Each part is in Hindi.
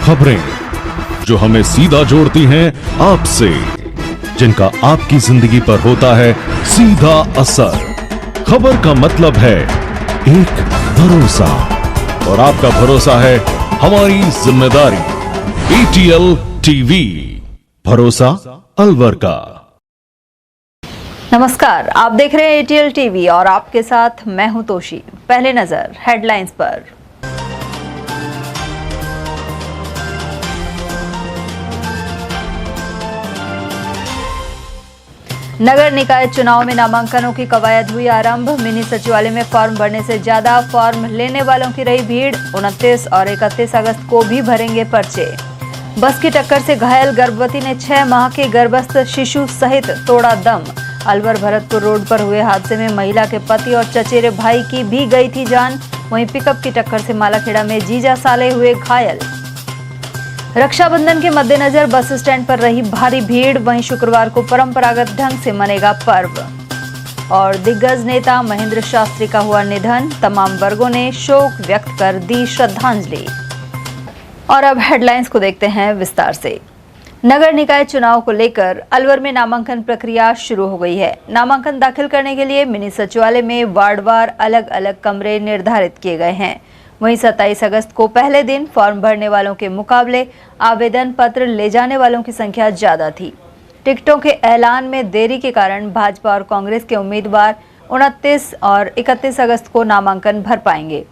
खबरें जो हमें सीधा जोड़ती हैं आपसे, जिनका आपकी जिंदगी पर होता है सीधा असर। खबर का मतलब है एक भरोसा, और आपका भरोसा है हमारी जिम्मेदारी। ATL टीवी, भरोसा अलवर का। नमस्कार, आप देख रहे हैं ATL टीवी और आपके साथ मैं हूं तोशी। पहले नजर हेडलाइंस पर। नगर निकाय चुनाव में नामांकनों की कवायद हुई आरंभ। मिनी सचिवालय में फॉर्म भरने से ज्यादा फॉर्म लेने वालों की रही भीड़। 29 और 31 अगस्त को भी भरेंगे पर्चे। बस की टक्कर से घायल गर्भवती ने 6 माह के गर्भस्थ शिशु सहित तोड़ा दम। अलवर भरतपुर रोड पर हुए हादसे में महिला के पति और चचेरे भाई की भी गई थी जान। वहीं पिकअप की टक्कर से मालाखेड़ा में जीजा साले हुए घायल। रक्षाबंधन के मद्देनजर बस स्टैंड पर रही भारी भीड़। वहीं शुक्रवार को परंपरागत ढंग से मनेगा पर्व। और दिग्गज नेता महेंद्र शास्त्री का हुआ निधन। तमाम वर्गों ने शोक व्यक्त कर दी श्रद्धांजलि। और अब हेडलाइंस को देखते हैं विस्तार से। नगर निकाय चुनाव को लेकर अलवर में नामांकन प्रक्रिया शुरू हो गई है। नामांकन दाखिल करने के लिए मिनी सचिवालय में वार्डवार अलग अलग कमरे निर्धारित किए गए हैं। वहीं 27 अगस्त को पहले दिन फॉर्म भरने वालों के मुकाबले आवेदन पत्र ले जाने वालों की संख्या ज्यादा थी। टिकटों के ऐलान में देरी के कारण भाजपा और कांग्रेस के उम्मीदवार 29 और 31 अगस्त को नामांकन भर पाएंगे।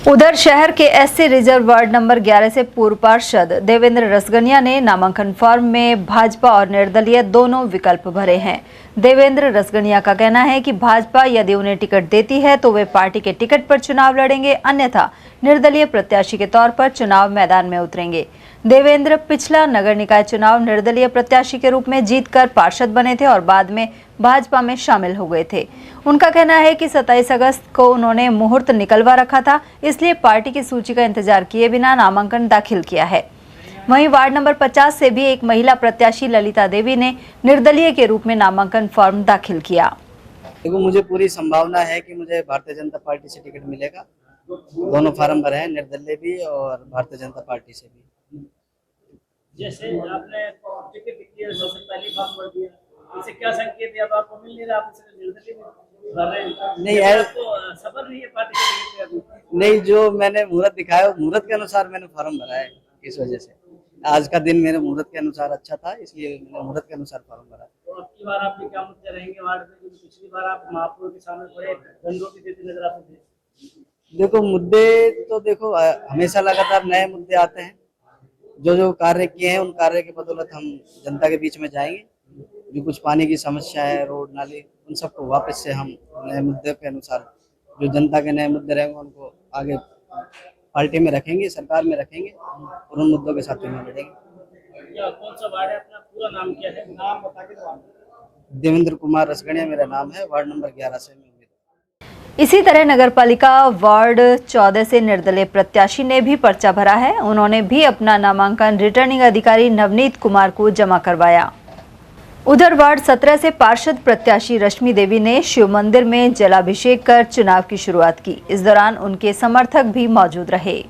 उधर शहर के SC रिजर्व वार्ड नंबर 11 से पूर्व पार्षद देवेंद्र रसगनिया ने नामांकन फॉर्म में भाजपा और निर्दलीय दोनों विकल्प भरे हैं। देवेंद्र रसगनिया का कहना है कि भाजपा यदि उन्हें टिकट देती है तो वे पार्टी के टिकट पर चुनाव लड़ेंगे, अन्यथा निर्दलीय प्रत्याशी के तौर पर चुनाव मैदान में उतरेंगे। देवेंद्र पिछला नगर निकाय चुनाव निर्दलीय प्रत्याशी के रूप में जीतकर पार्षद बने थे और बाद में भाजपा में शामिल हो गए थे। उनका कहना है कि 27 अगस्त को उन्होंने मुहूर्त निकलवा रखा था, इसलिए पार्टी की सूची का इंतजार किए बिना नामांकन दाखिल किया है। वहीं वार्ड नंबर 50 से भी एक महिला प्रत्याशी ललिता देवी ने निर्दलीय के रूप में नामांकन फॉर्म दाखिल किया। देखो, मुझे पूरी संभावना है कि मुझे भारतीय जनता पार्टी से टिकट मिलेगा। दोनों फार्म भरे हैं, निर्दलीय भी और भारतीय जनता पार्टी से भी। जैसे आपने टिकट दिया, सबसे पहले फॉर्म भर दिया, इससे क्या संकेत है? अब आपको मिल नहीं रहा, आप निर्दलीय भर रहे हैं। नहीं है, आपको सफल नहीं है पार्टी के टिकट। नहीं, जो मैंने मुहूर्त दिखाया मुहूर्त के अनुसार मैंने फॉर्म भरा है। इस वजह से आज का दिन मेरे मुहूर्त के अनुसार अच्छा था, इसलिए मैंने मुहूर्त के अनुसार फॉर्म भरा। तो अब की बार आपके क्या मुद्दे रहेंगे वार्ड में? पिछली बार आप महापौर के सामने बड़े दंडों की देते नजर आते थे। देखो, मुद्दे तो देखो हमेशा लगातार नए मुद्दे आते हैं। जो कार्य किए हैं उन कार्य के बदौलत हम जनता के बीच में जाएंगे। जो कुछ पानी की समस्या है, रोड नाली, उन सबको वापस से हम नए मुद्दे के अनुसार जो जनता के नए मुद्दे रहेंगे उनको आगे पार्टी में रखेंगे, सरकार में रखेंगे और उन मुद्दों के साथ में लड़ेंगे। कौन सा वार्ड है? अपना पूरा नाम क्या है? नाम बता के। देवेंद्र कुमार रसगनिया मेरा नाम है, वार्ड नंबर 11 से। इसी तरह नगरपालिका वार्ड 14 से निर्दलीय प्रत्याशी ने भी पर्चा भरा है। उन्होंने भी अपना नामांकन रिटर्निंग अधिकारी नवनीत कुमार को जमा करवाया। उधर वार्ड 17 से पार्षद प्रत्याशी रश्मि देवी ने शिव मंदिर में जलाभिषेक कर चुनाव की शुरुआत की। इस दौरान उनके समर्थक भी मौजूद रहे।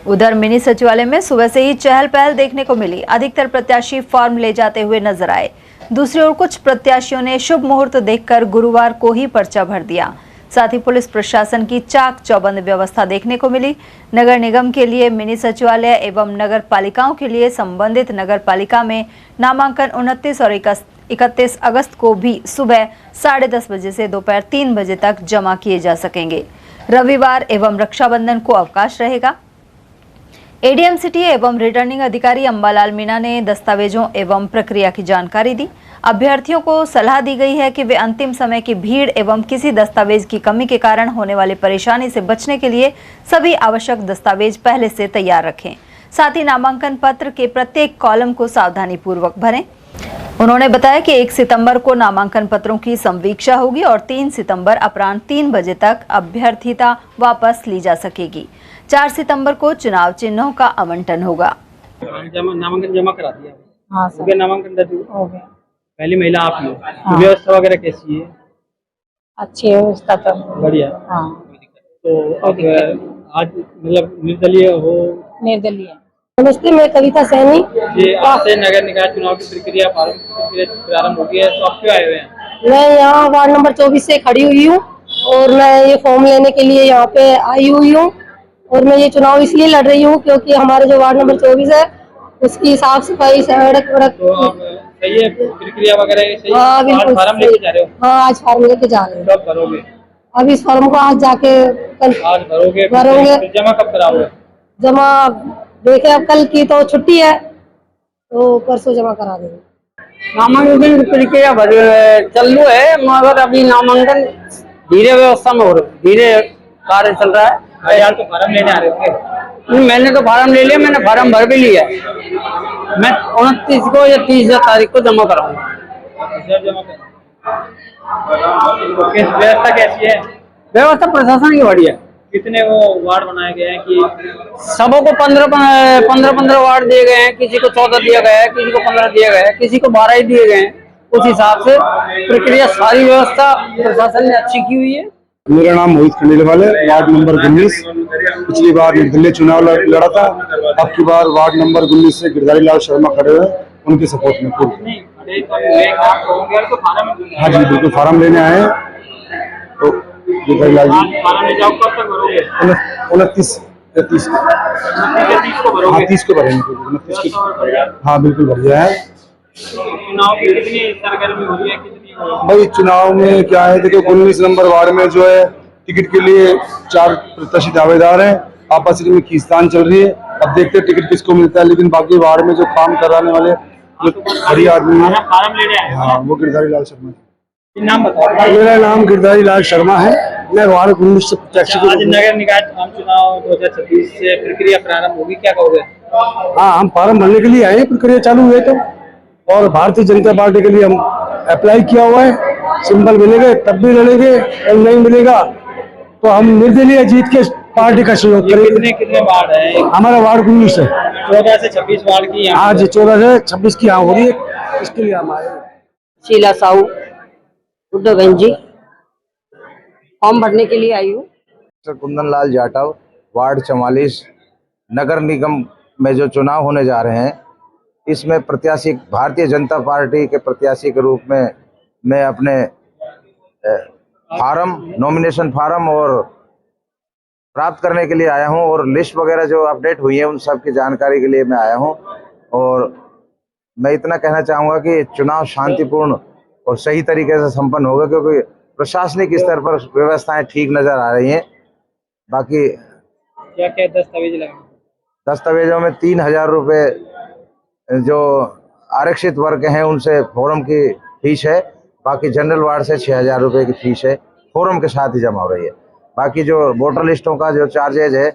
उधर मिनी सचिवालय में सुबह से ही चहल पहल देखने को मिली। अधिकतर प्रत्याशी फॉर्म ले जाते हुए नजर आए। दूसरी ओर कुछ प्रत्याशियों ने शुभ मुहूर्त देखकर गुरुवार को ही पर्चा भर दिया। साथ ही पुलिस प्रशासन की चाक चौबंद व्यवस्था देखने को मिली। नगर निगम के लिए मिनी सचिवालय एवं नगर पालिकाओं के लिए संबंधित नगर पालिका में नामांकन 29 और 31 अगस्त को भी सुबह 10:30 बजे से दोपहर 3 बजे तक जमा किए जा सकेंगे। रविवार एवं रक्षाबंधन को अवकाश रहेगा। ADM सिटी एवं रिटर्निंग अधिकारी अंबालाल मीणा ने दस्तावेजों एवं प्रक्रिया की जानकारी दी। अभ्यर्थियों को सलाह दी गई है कि वे अंतिम समय की भीड़ एवं किसी दस्तावेज की कमी के कारण होने वाली परेशानी से बचने के लिए सभी आवश्यक दस्तावेज पहले से तैयार रखें। साथ ही नामांकन पत्र के प्रत्येक कॉलम को सावधानी पूर्वक भरें। उन्होंने बताया कि 1 सितंबर को नामांकन पत्रों की संवीक्षा होगी और 3 सितंबर अपराह्न 3 बजे तक अभ्यर्थिता वापस ली जा सकेगी। 4 सितंबर को चुनाव चिन्हों का आवंटन होगा। नामांकन जमा करा दिया? हाँ सर, नामांकन दर्ज हो गया। पहली महिला आप ही हो। हाँ। व्यवस्था वगैरह कैसी है? अच्छी व्यवस्था तो बढ़िया। हाँ। तो अब आज मतलब निर्दलीय हो? निर्दलीय। नमस्ते, मैं कविता सैनी। जी, आज से नगर निकाय चुनाव की प्रक्रिया प्रारंभ हो गई है, तो आप क्यों आए हुए हैं? मैं यहाँ वार्ड नंबर 24 से खड़ी हुई हूँ और मैं ये फॉर्म लेने के लिए यहाँ पे आई हुई हूँ। और मैं ये चुनाव इसलिए लड़ रही हूँ क्योंकि हमारे जो वार्ड नंबर 24 है उसकी साफ सफाई, सड़क वड़क। तो आप सही है, प्रक्रिया वगैरह सही? हाँ बिल्कुल। आज फार्म लेके जा रहे हो? हाँ, आज फॉर्म लेके जा रहे हैं। कब भरोगे? अब इस फॉर्म को आज जाके आज भरोगे? फिर जमा कब कराओगे? जमा देखे, अब कल की तो छुट्टी है तो परसों जमा करा देंगे। नामांकन की प्रक्रिया चालू है, मगर अभी नामांकन धीरे व्यवस्था में हो रहा है, धीरे कार्य चल रहा है। यार तो फार्म लेने आ रहे होंगे? मैंने तो फार्म ले लिया, मैंने फार्म भर भी लिया है। मैं 29 को या 30 तारीख को जमा कराऊंगा। जमा तो व्यवस्था कैसी है? व्यवस्था प्रशासन की बढ़िया है। कितने वो वार्ड बनाए गए हैं कि सबको 15 वार्ड दिए गए हैं, किसी को 14 दिया गया है, किसी को 15 दिया गया है, किसी को 12 ही दिए गए हैं। उस हिसाब से प्रक्रिया, सारी व्यवस्था प्रशासन ने अच्छी की हुई है। मेरा नाम मोहित खंडेलवाल है, वार्ड नंबर 19। पिछली बार निर्दलीय चुनाव लड़ा था, अब की बार वार्ड नंबर 19 से गिरधारी लाल शर्मा खड़े हुए, उनके सपोर्ट में पूर्ण। हाँ जी बिल्कुल, फार्म लेने आए हैं। तो गिरधारी लाल जी फार्म ले जाओ, कब तक भरोगे? 29 या 30 को। हाँ 30 को भरेंगे, 29 की। हाँ बिल्कुल बढ़िया है। चुनाव की कितनी सरगर्मी हो रही है, कितनी भाई चुनाव में क्या है, देखो 19 नंबर वार्ड में जो है टिकट के लिए 4 प्रत्याशी दावेदार हैं, आपस में खींचतान चल रही है। अब देखते हैं टिकट किसको मिलता है, लेकिन बाकी वार्ड में जो काम कराने वाले जो बढ़िया आदमी है, फार्म लेने आए? हाँ वो गिरधारी लाल शर्मा। नाम बताओ। मेरा नाम गिरधारी लाल शर्मा है, मैं वार्ड 19 से प्रत्याशी। आज नगर निकाय चुनाव 2026 से प्रक्रिया प्रारंभ होगी, क्या कहोगे? हाँ हम फार्म भरने के लिए आए हैं, प्रक्रिया चालू हुए तो। और भारतीय जनता पार्टी के लिए हम अप्लाई किया हुआ है, सिंबल मिलेंगे तब भी लड़ेंगे, और नहीं मिलेगा तो हम निर्दलीय जीत के पार्टी का सहयोग करेंगे। कितने वार्ड है? हमारा वार्ड 19 है। 14 से 26 वार्ड की? हाँ जी 14 से 26 की यहाँ हो रही है, इसके लिए हम आए। शीला साहू, उड्डोगंज जी, फॉर्म भरने के लिए आई हूँ। कुंदन लाल जाटव, वार्ड 44। नगर निगम में जो चुनाव होने जा रहे हैं, इसमें प्रत्याशी भारतीय जनता पार्टी के प्रत्याशी के रूप में मैं अपने नॉमिनेशन फार्म और प्राप्त करने के लिए आया हूं, और लिस्ट वगैरह जो अपडेट हुई है उन सब की जानकारी के लिए मैं आया हूं। और मैं इतना कहना चाहूँगा कि चुनाव शांतिपूर्ण और सही तरीके से संपन्न होगा, क्योंकि प्रशासनिक स्तर पर व्यवस्थाएं ठीक नज़र आ रही हैं। बाकी क्या क्या दस्तावेज लगे? दस्तावेजों में 3000 रुपये जो आरक्षित वर्ग हैं उनसे फोरम की फीस है, बाकी जनरल वार्ड से 6000 रुपये की फीस है, फोरम के साथ ही जमा हो रही है। बाकी जो वोटर लिस्टों का जो चार्जेज है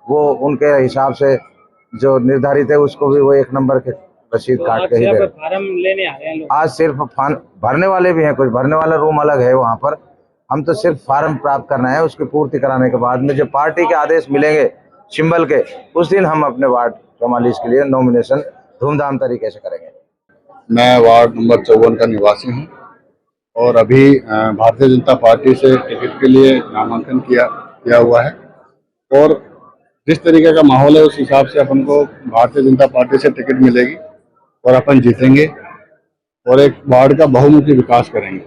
वो उनके हिसाब से जो निर्धारित है उसको भी वो 1 नंबर के रसीद काट के ही दे। फार्म लेने आ रहे हैं लोग? आज सिर्फ भरने वाले भी हैं, कुछ भरने वाला रूम अलग है वहाँ पर। हम तो सिर्फ फार्म प्राप्त करना है, उसकी पूर्ति कराने के बाद में जो पार्टी के आदेश मिलेंगे सिंबल के, उस दिन हम अपने वार्ड 44 के लिए नॉमिनेशन धूमधाम तरीके से करेंगे। मैं वार्ड नंबर 54 का निवासी हूं और अभी भारतीय जनता पार्टी से टिकट के लिए नामांकन किया हुआ है, और जिस तरीके का माहौल है उस हिसाब से अपन को भारतीय जनता पार्टी से टिकट मिलेगी और अपन जीतेंगे और एक वार्ड का बहुमुखी विकास करेंगे।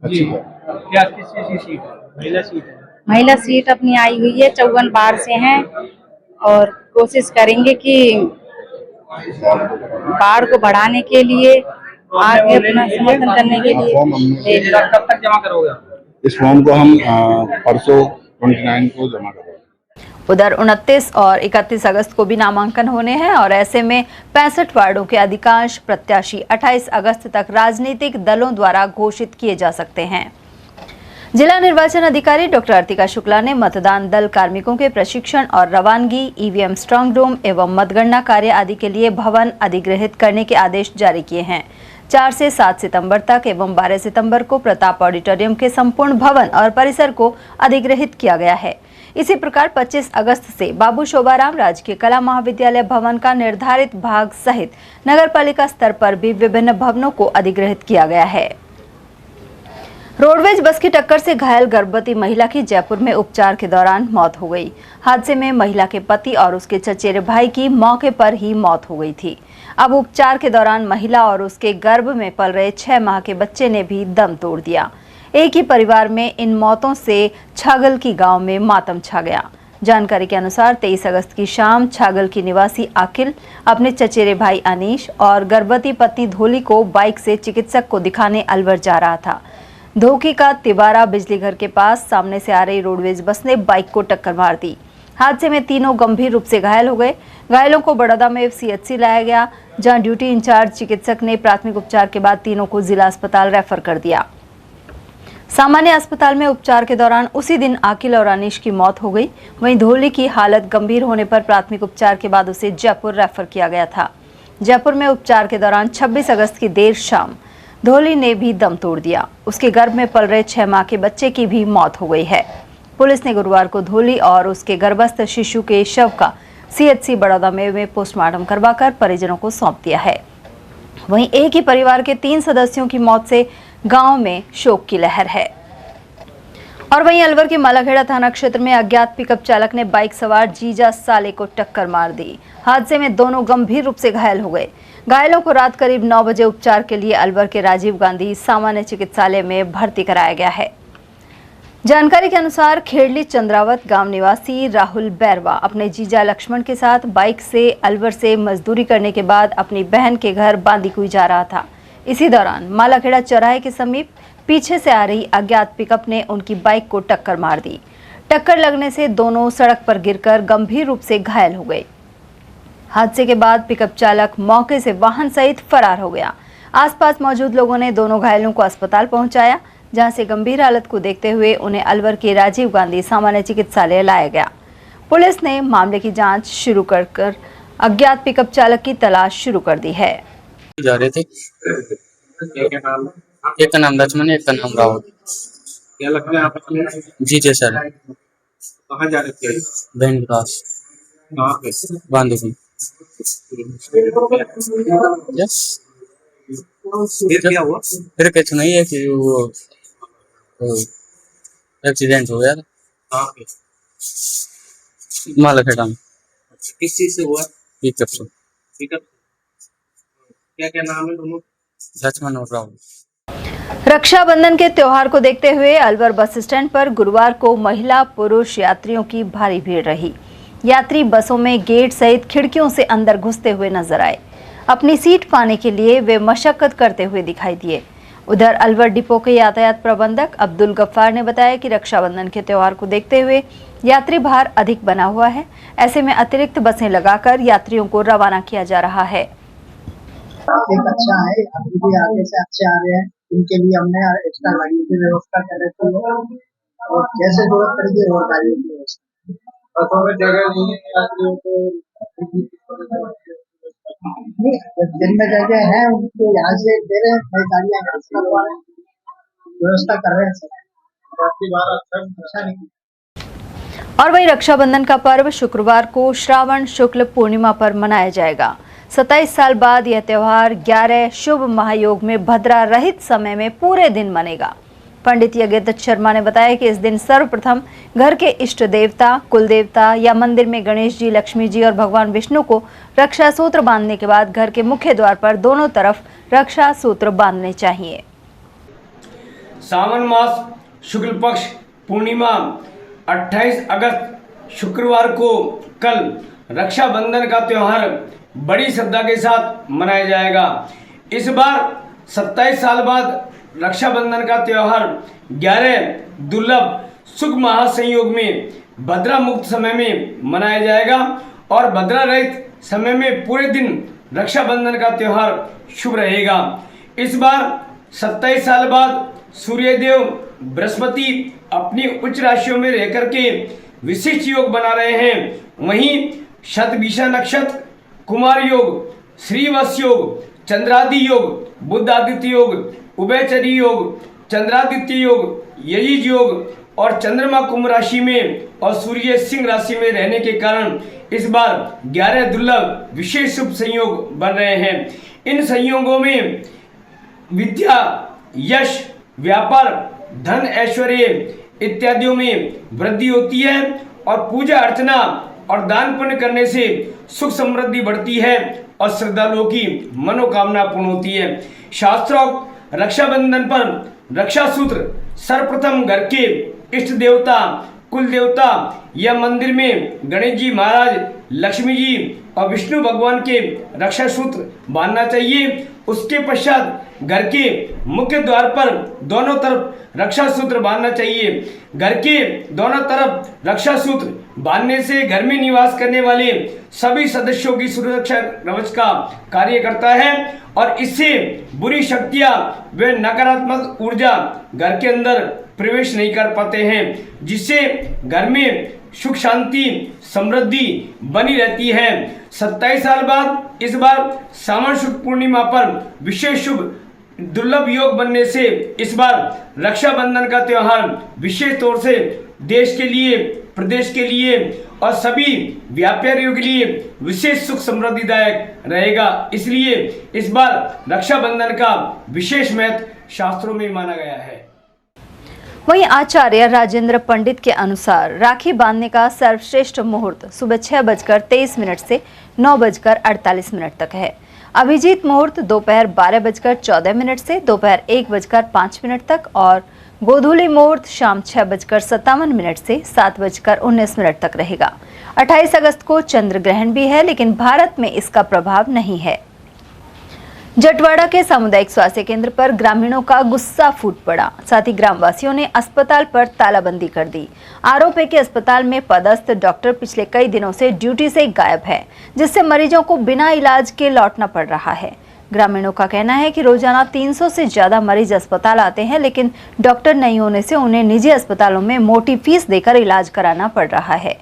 अच्छी क्या किसी सीट है? महिला सीट है? महिला सीट अपनी आई हुई है, 54 बार से हैं, और कोशिश करेंगे कि बाढ़ को बढ़ाने के लिए आगे अपना समर्थन करने के लिए। कब तक जमा करोगे? इस फॉर्म को हम परसों 29 को जमा करेंगे। उधर 29 और 31 अगस्त को भी नामांकन होने हैं और ऐसे में 65 वार्डों के अधिकांश प्रत्याशी 28 अगस्त तक राजनीतिक दलों द्वारा घोषित किए जा सकते हैं। जिला निर्वाचन अधिकारी डॉक्टर अर्तिका शुक्ला ने मतदान दल कार्मिकों के प्रशिक्षण और रवानगी, ईवीएम स्ट्रांग रूम एवं मतगणना कार्य आदि के लिए भवन अधिग्रहित करने के आदेश जारी किए हैं। 4 से 7 सितंबर तक एवं 12 सितंबर को प्रताप ऑडिटोरियम के संपूर्ण भवन और परिसर को अधिग्रहित किया गया है। इसी प्रकार 25 अगस्त से बाबू शोभाराम राजकीय कला महाविद्यालय भवन का निर्धारित भाग सहित नगरपालिका स्तर पर भी विभिन्न भवनों को अधिग्रहित किया गया है। रोडवेज बस की टक्कर से घायल गर्भवती महिला की जयपुर में उपचार के दौरान मौत हो गई। हादसे में महिला के पति और उसके चचेरे भाई की मौके पर ही मौत हो गई थी। अब उपचार के दौरान महिला और उसके गर्भ में पल रहे 6 माह के बच्चे ने भी दम तोड़ दिया। एक ही परिवार में इन मौतों से छागल की गांव में मातम छा गया। जानकारी के अनुसार 23 अगस्त की शाम छागल की निवासी आकिल अपने चचेरे भाई अनीश और गर्भवती पत्नी धोली को बाइक से चिकित्सक को दिखाने अलवर जा रहा था। धोखी का तिबारा बिजली घर के पास सामने से आ रही रोडवेज बस ने बाइक को टक्कर मार दी। हादसे में तीनों गंभीर रूप से घायल हो गए। घायलों को बड़ौदा में सीएचसी लाया गया, जहां ड्यूटी इंचार्ज चिकित्सक ने प्राथमिक उपचार के बाद तीनों को जिला अस्पताल रेफर कर दिया। सामान्य अस्पताल में उपचार के दौरान उसी दिन आकिल और अनीश की मौत हो गई। वहीं धोली की हालत गंभीर होने पर प्राथमिक उपचार के बाद उसे जयपुर रेफर किया गया था। जयपुर में उपचार के दौरान 26 अगस्त की देर शाम धोली ने भी दम तोड़ दिया। उसके गर्भ में पल रहे 6 माह के बच्चे की भी मौत हो गई है। पुलिस ने गुरुवार को धोली और उसके गर्भस्थ शिशु के शव का सीएचसी बड़ौदा में पोस्टमार्टम करवाकर परिजनों को सौंप दिया है। वहीं एक ही परिवार के 3 सदस्यों की मौत से गांव में शोक की लहर है। और वहीं अलवर के मालाखेड़ा थाना क्षेत्र में अज्ञात पिकअप चालक ने बाइक सवार जीजा साले को टक्कर मार दी। हादसे में दोनों गंभीर रूप से घायल हो गए। घायलों को रात करीब 9 बजे उपचार के लिए अलवर के राजीव गांधी सामान्य चिकित्सालय में भर्ती कराया गया है। जानकारी के अनुसार खेड़ली चंद्रावत गांव निवासी राहुल बैरवा अपने जीजा लक्ष्मण के साथ बाइक से अलवर से मजदूरी करने के बाद अपनी बहन के घर बांदीकुई जा रहा था। इसी दौरान मालाखेड़ा चौराहे के समीप पीछे से आ रही अज्ञात पिकअप ने उनकी बाइक को टक्कर मार दी। टक्कर लगने से दोनों सड़क पर गिरकर गंभीर रूप से घायल हो गए। हादसे के बाद पिकअप चालक मौके से वाहन सहित फरार हो गया। आसपास मौजूद लोगों ने दोनों घायलों को अस्पताल पहुंचाया, जहां से गंभीर हालत को देखते हुए उन्हें अलवर के राजीव गांधी सामान्य चिकित्सालय लाया गया। पुलिस ने मामले की जांच शुरू कर अज्ञात पिकअप चालक की तलाश शुरू कर दी है। जा रहे थे, एक का नाम लक्ष्मण, एक का नाम राहुल। क्या लगता है आपस में? जी जी सर। कहाँ जा रहे थे? बहन के पास। कहाँ पे? बांधीकुई। यस। फिर क्या हुआ? फिर कुछ नहीं है कि वो एक्सीडेंट हो गया था। कहाँ पे? मालाखेड़ा में। किस चीज से हुआ? पिकअप से। पिकअप। क्या क्या नाम है दोनों? लक्ष्मण और राहुल। रक्षाबंधन के त्योहार को देखते हुए अलवर बस स्टैंड पर गुरुवार को महिला पुरुष यात्रियों की भारी भीड़ रही। यात्री बसों में गेट सहित खिड़कियों से अंदर घुसते हुए नजर आए। अपनी सीट पाने के लिए वे मशक्कत करते हुए दिखाई दिए। उधर अलवर डिपो के यातायात प्रबंधक अब्दुल गफ्फार ने बताया कि रक्षाबंधन के त्योहार को देखते हुए यात्री भार अधिक बना हुआ है। ऐसे में अतिरिक्त बसें लगाकर यात्रियों को रवाना किया जा रहा है। अच्छा है, अभी भी आगे से अच्छे आ रहे हैं, उनके लिए हमने एक्स्ट्रा गाड़ियों की व्यवस्था कर रखी है और जैसे जरूरत पड़ेगी और गाड़ियों की व्यवस्था। बसों में जगह नहीं है यात्रियों को, दिन में जगह है उनको यहाँ से दे रहे हैं, नई गाड़ियाँ यहाँ से लगवा रहे हैं, व्यवस्था कर रहे हैं सर। आपकी बात अच्छा नहीं। और वहीं रक्षाबंधन का पर्व शुक्रवार को श्रावण शुक्ल पूर्णिमा पर मनाया जाएगा। 27 साल बाद यह त्योहार 11 शुभ महायोग में भद्रा रहित समय में पूरे दिन मनेगा। पंडित यज्ञदत्त शर्मा ने बताया कि इस दिन सर्वप्रथम घर के इष्ट देवता, कुल देवता या मंदिर में गणेश जी, लक्ष्मी जी और भगवान विष्णु को रक्षा सूत्र बांधने के बाद घर के मुख्य द्वार पर दोनों तरफ रक्षा सूत्र बांधने चाहिए। सावन मास शुक्ल पक्ष पूर्णिमा 28 अगस्त शुक्रवार को कल रक्षाबंधन का त्योहार बड़ी श्रद्धा के साथ मनाया जाएगा। इस बार 27 साल बाद रक्षाबंधन का त्योहार 11 दुर्लभ सुख महासंयोग में भद्रा मुक्त समय में मनाया जाएगा और भद्रा रहित समय में पूरे दिन रक्षाबंधन का त्योहार शुभ रहेगा। इस बार 27 साल बाद सूर्यदेव बृहस्पति अपनी उच्च राशियों में रहकर के विशिष्ट योग बना रहे हैं। वहीं शतभिषा नक्षत्र, कुमार योग, श्रीवत्स योग, चंद्रादि योग, बुद्धादित्य योग, उभयचरी योग, चंद्रादित्य योग, यजीज योग और चंद्रमा कुंभ राशि में और सूर्य सिंह राशि में रहने के कारण इस बार 11 दुर्लभ विशेष शुभ संयोग बन रहे हैं। इन संयोगों में विद्या, यश, व्यापार, धन ऐश्वर्य इत्यादियों में वृद्धि होती है और पूजा अर्चना और दान पुण्य करने से सुख समृद्धि बढ़ती है और श्रद्धालुओं की मनोकामना पूर्ण होती है। शास्त्रोक्त रक्षाबंधन पर रक्षा सूत्र सर्वप्रथम घर के इष्ट देवता, कुल देवता या मंदिर में गणेश जी महाराज, लक्ष्मी जी और विष्णु भगवान के रक्षा सूत्र बांधना चाहिए। उसके पश्चात घर के मुख्य द्वार पर दोनों तरफ रक्षा सूत्र बांधना चाहिए। घर के दोनों तरफ रक्षा सूत्र बांधने से घर में निवास करने वाले सभी सदस्यों की सुरक्षा कवच का कार्य करता है और इससे बुरी शक्तियां व नकारात्मक ऊर्जा घर के अंदर प्रवेश नहीं कर पाते हैं, जिससे घर में सुख शांति समृद्धि बनी रहती है। 27 साल बाद इस बार सावन शुक्ल पूर्णिमा पर विशेष शुभ दुर्लभ योग बनने से इस बार रक्षाबंधन का त्योहार विशेष तौर से देश के लिए, प्रदेश के लिए और सभी व्यापारियों के लिए विशेष सुख समृद्धिदायक रहेगा। इसलिए इस बार रक्षाबंधन का विशेष महत्व शास्त्रों में माना गया है। वहीं आचार्य राजेंद्र पंडित के अनुसार राखी बांधने का सर्वश्रेष्ठ मुहूर्त सुबह 6:23 से 9:48 तक है। अभिजीत मुहूर्त दोपहर 12:14 से दोपहर 1:05 तक और गोधूली मुहूर्त शाम 6:57 से 7:19 तक रहेगा। 28 अगस्त को चंद्र ग्रहण भी है, लेकिन भारत में इसका प्रभाव नहीं है। जटवाड़ा के सामुदायिक स्वास्थ्य केंद्र पर ग्रामीणों का गुस्सा फूट पड़ा। साथ ही ग्रामवासियों ने अस्पताल पर तालाबंदी कर दी। आरोप है कि अस्पताल में पदस्थ डॉक्टर पिछले कई दिनों से ड्यूटी से गायब है, जिससे मरीजों को बिना इलाज के लौटना पड़ रहा है। ग्रामीणों का कहना है कि रोजाना 300 से ज्यादा मरीज अस्पताल आते हैं, लेकिन डॉक्टर नहीं होने से उन्हें निजी अस्पतालों में मोटी फीस देकर इलाज कराना पड़ रहा है।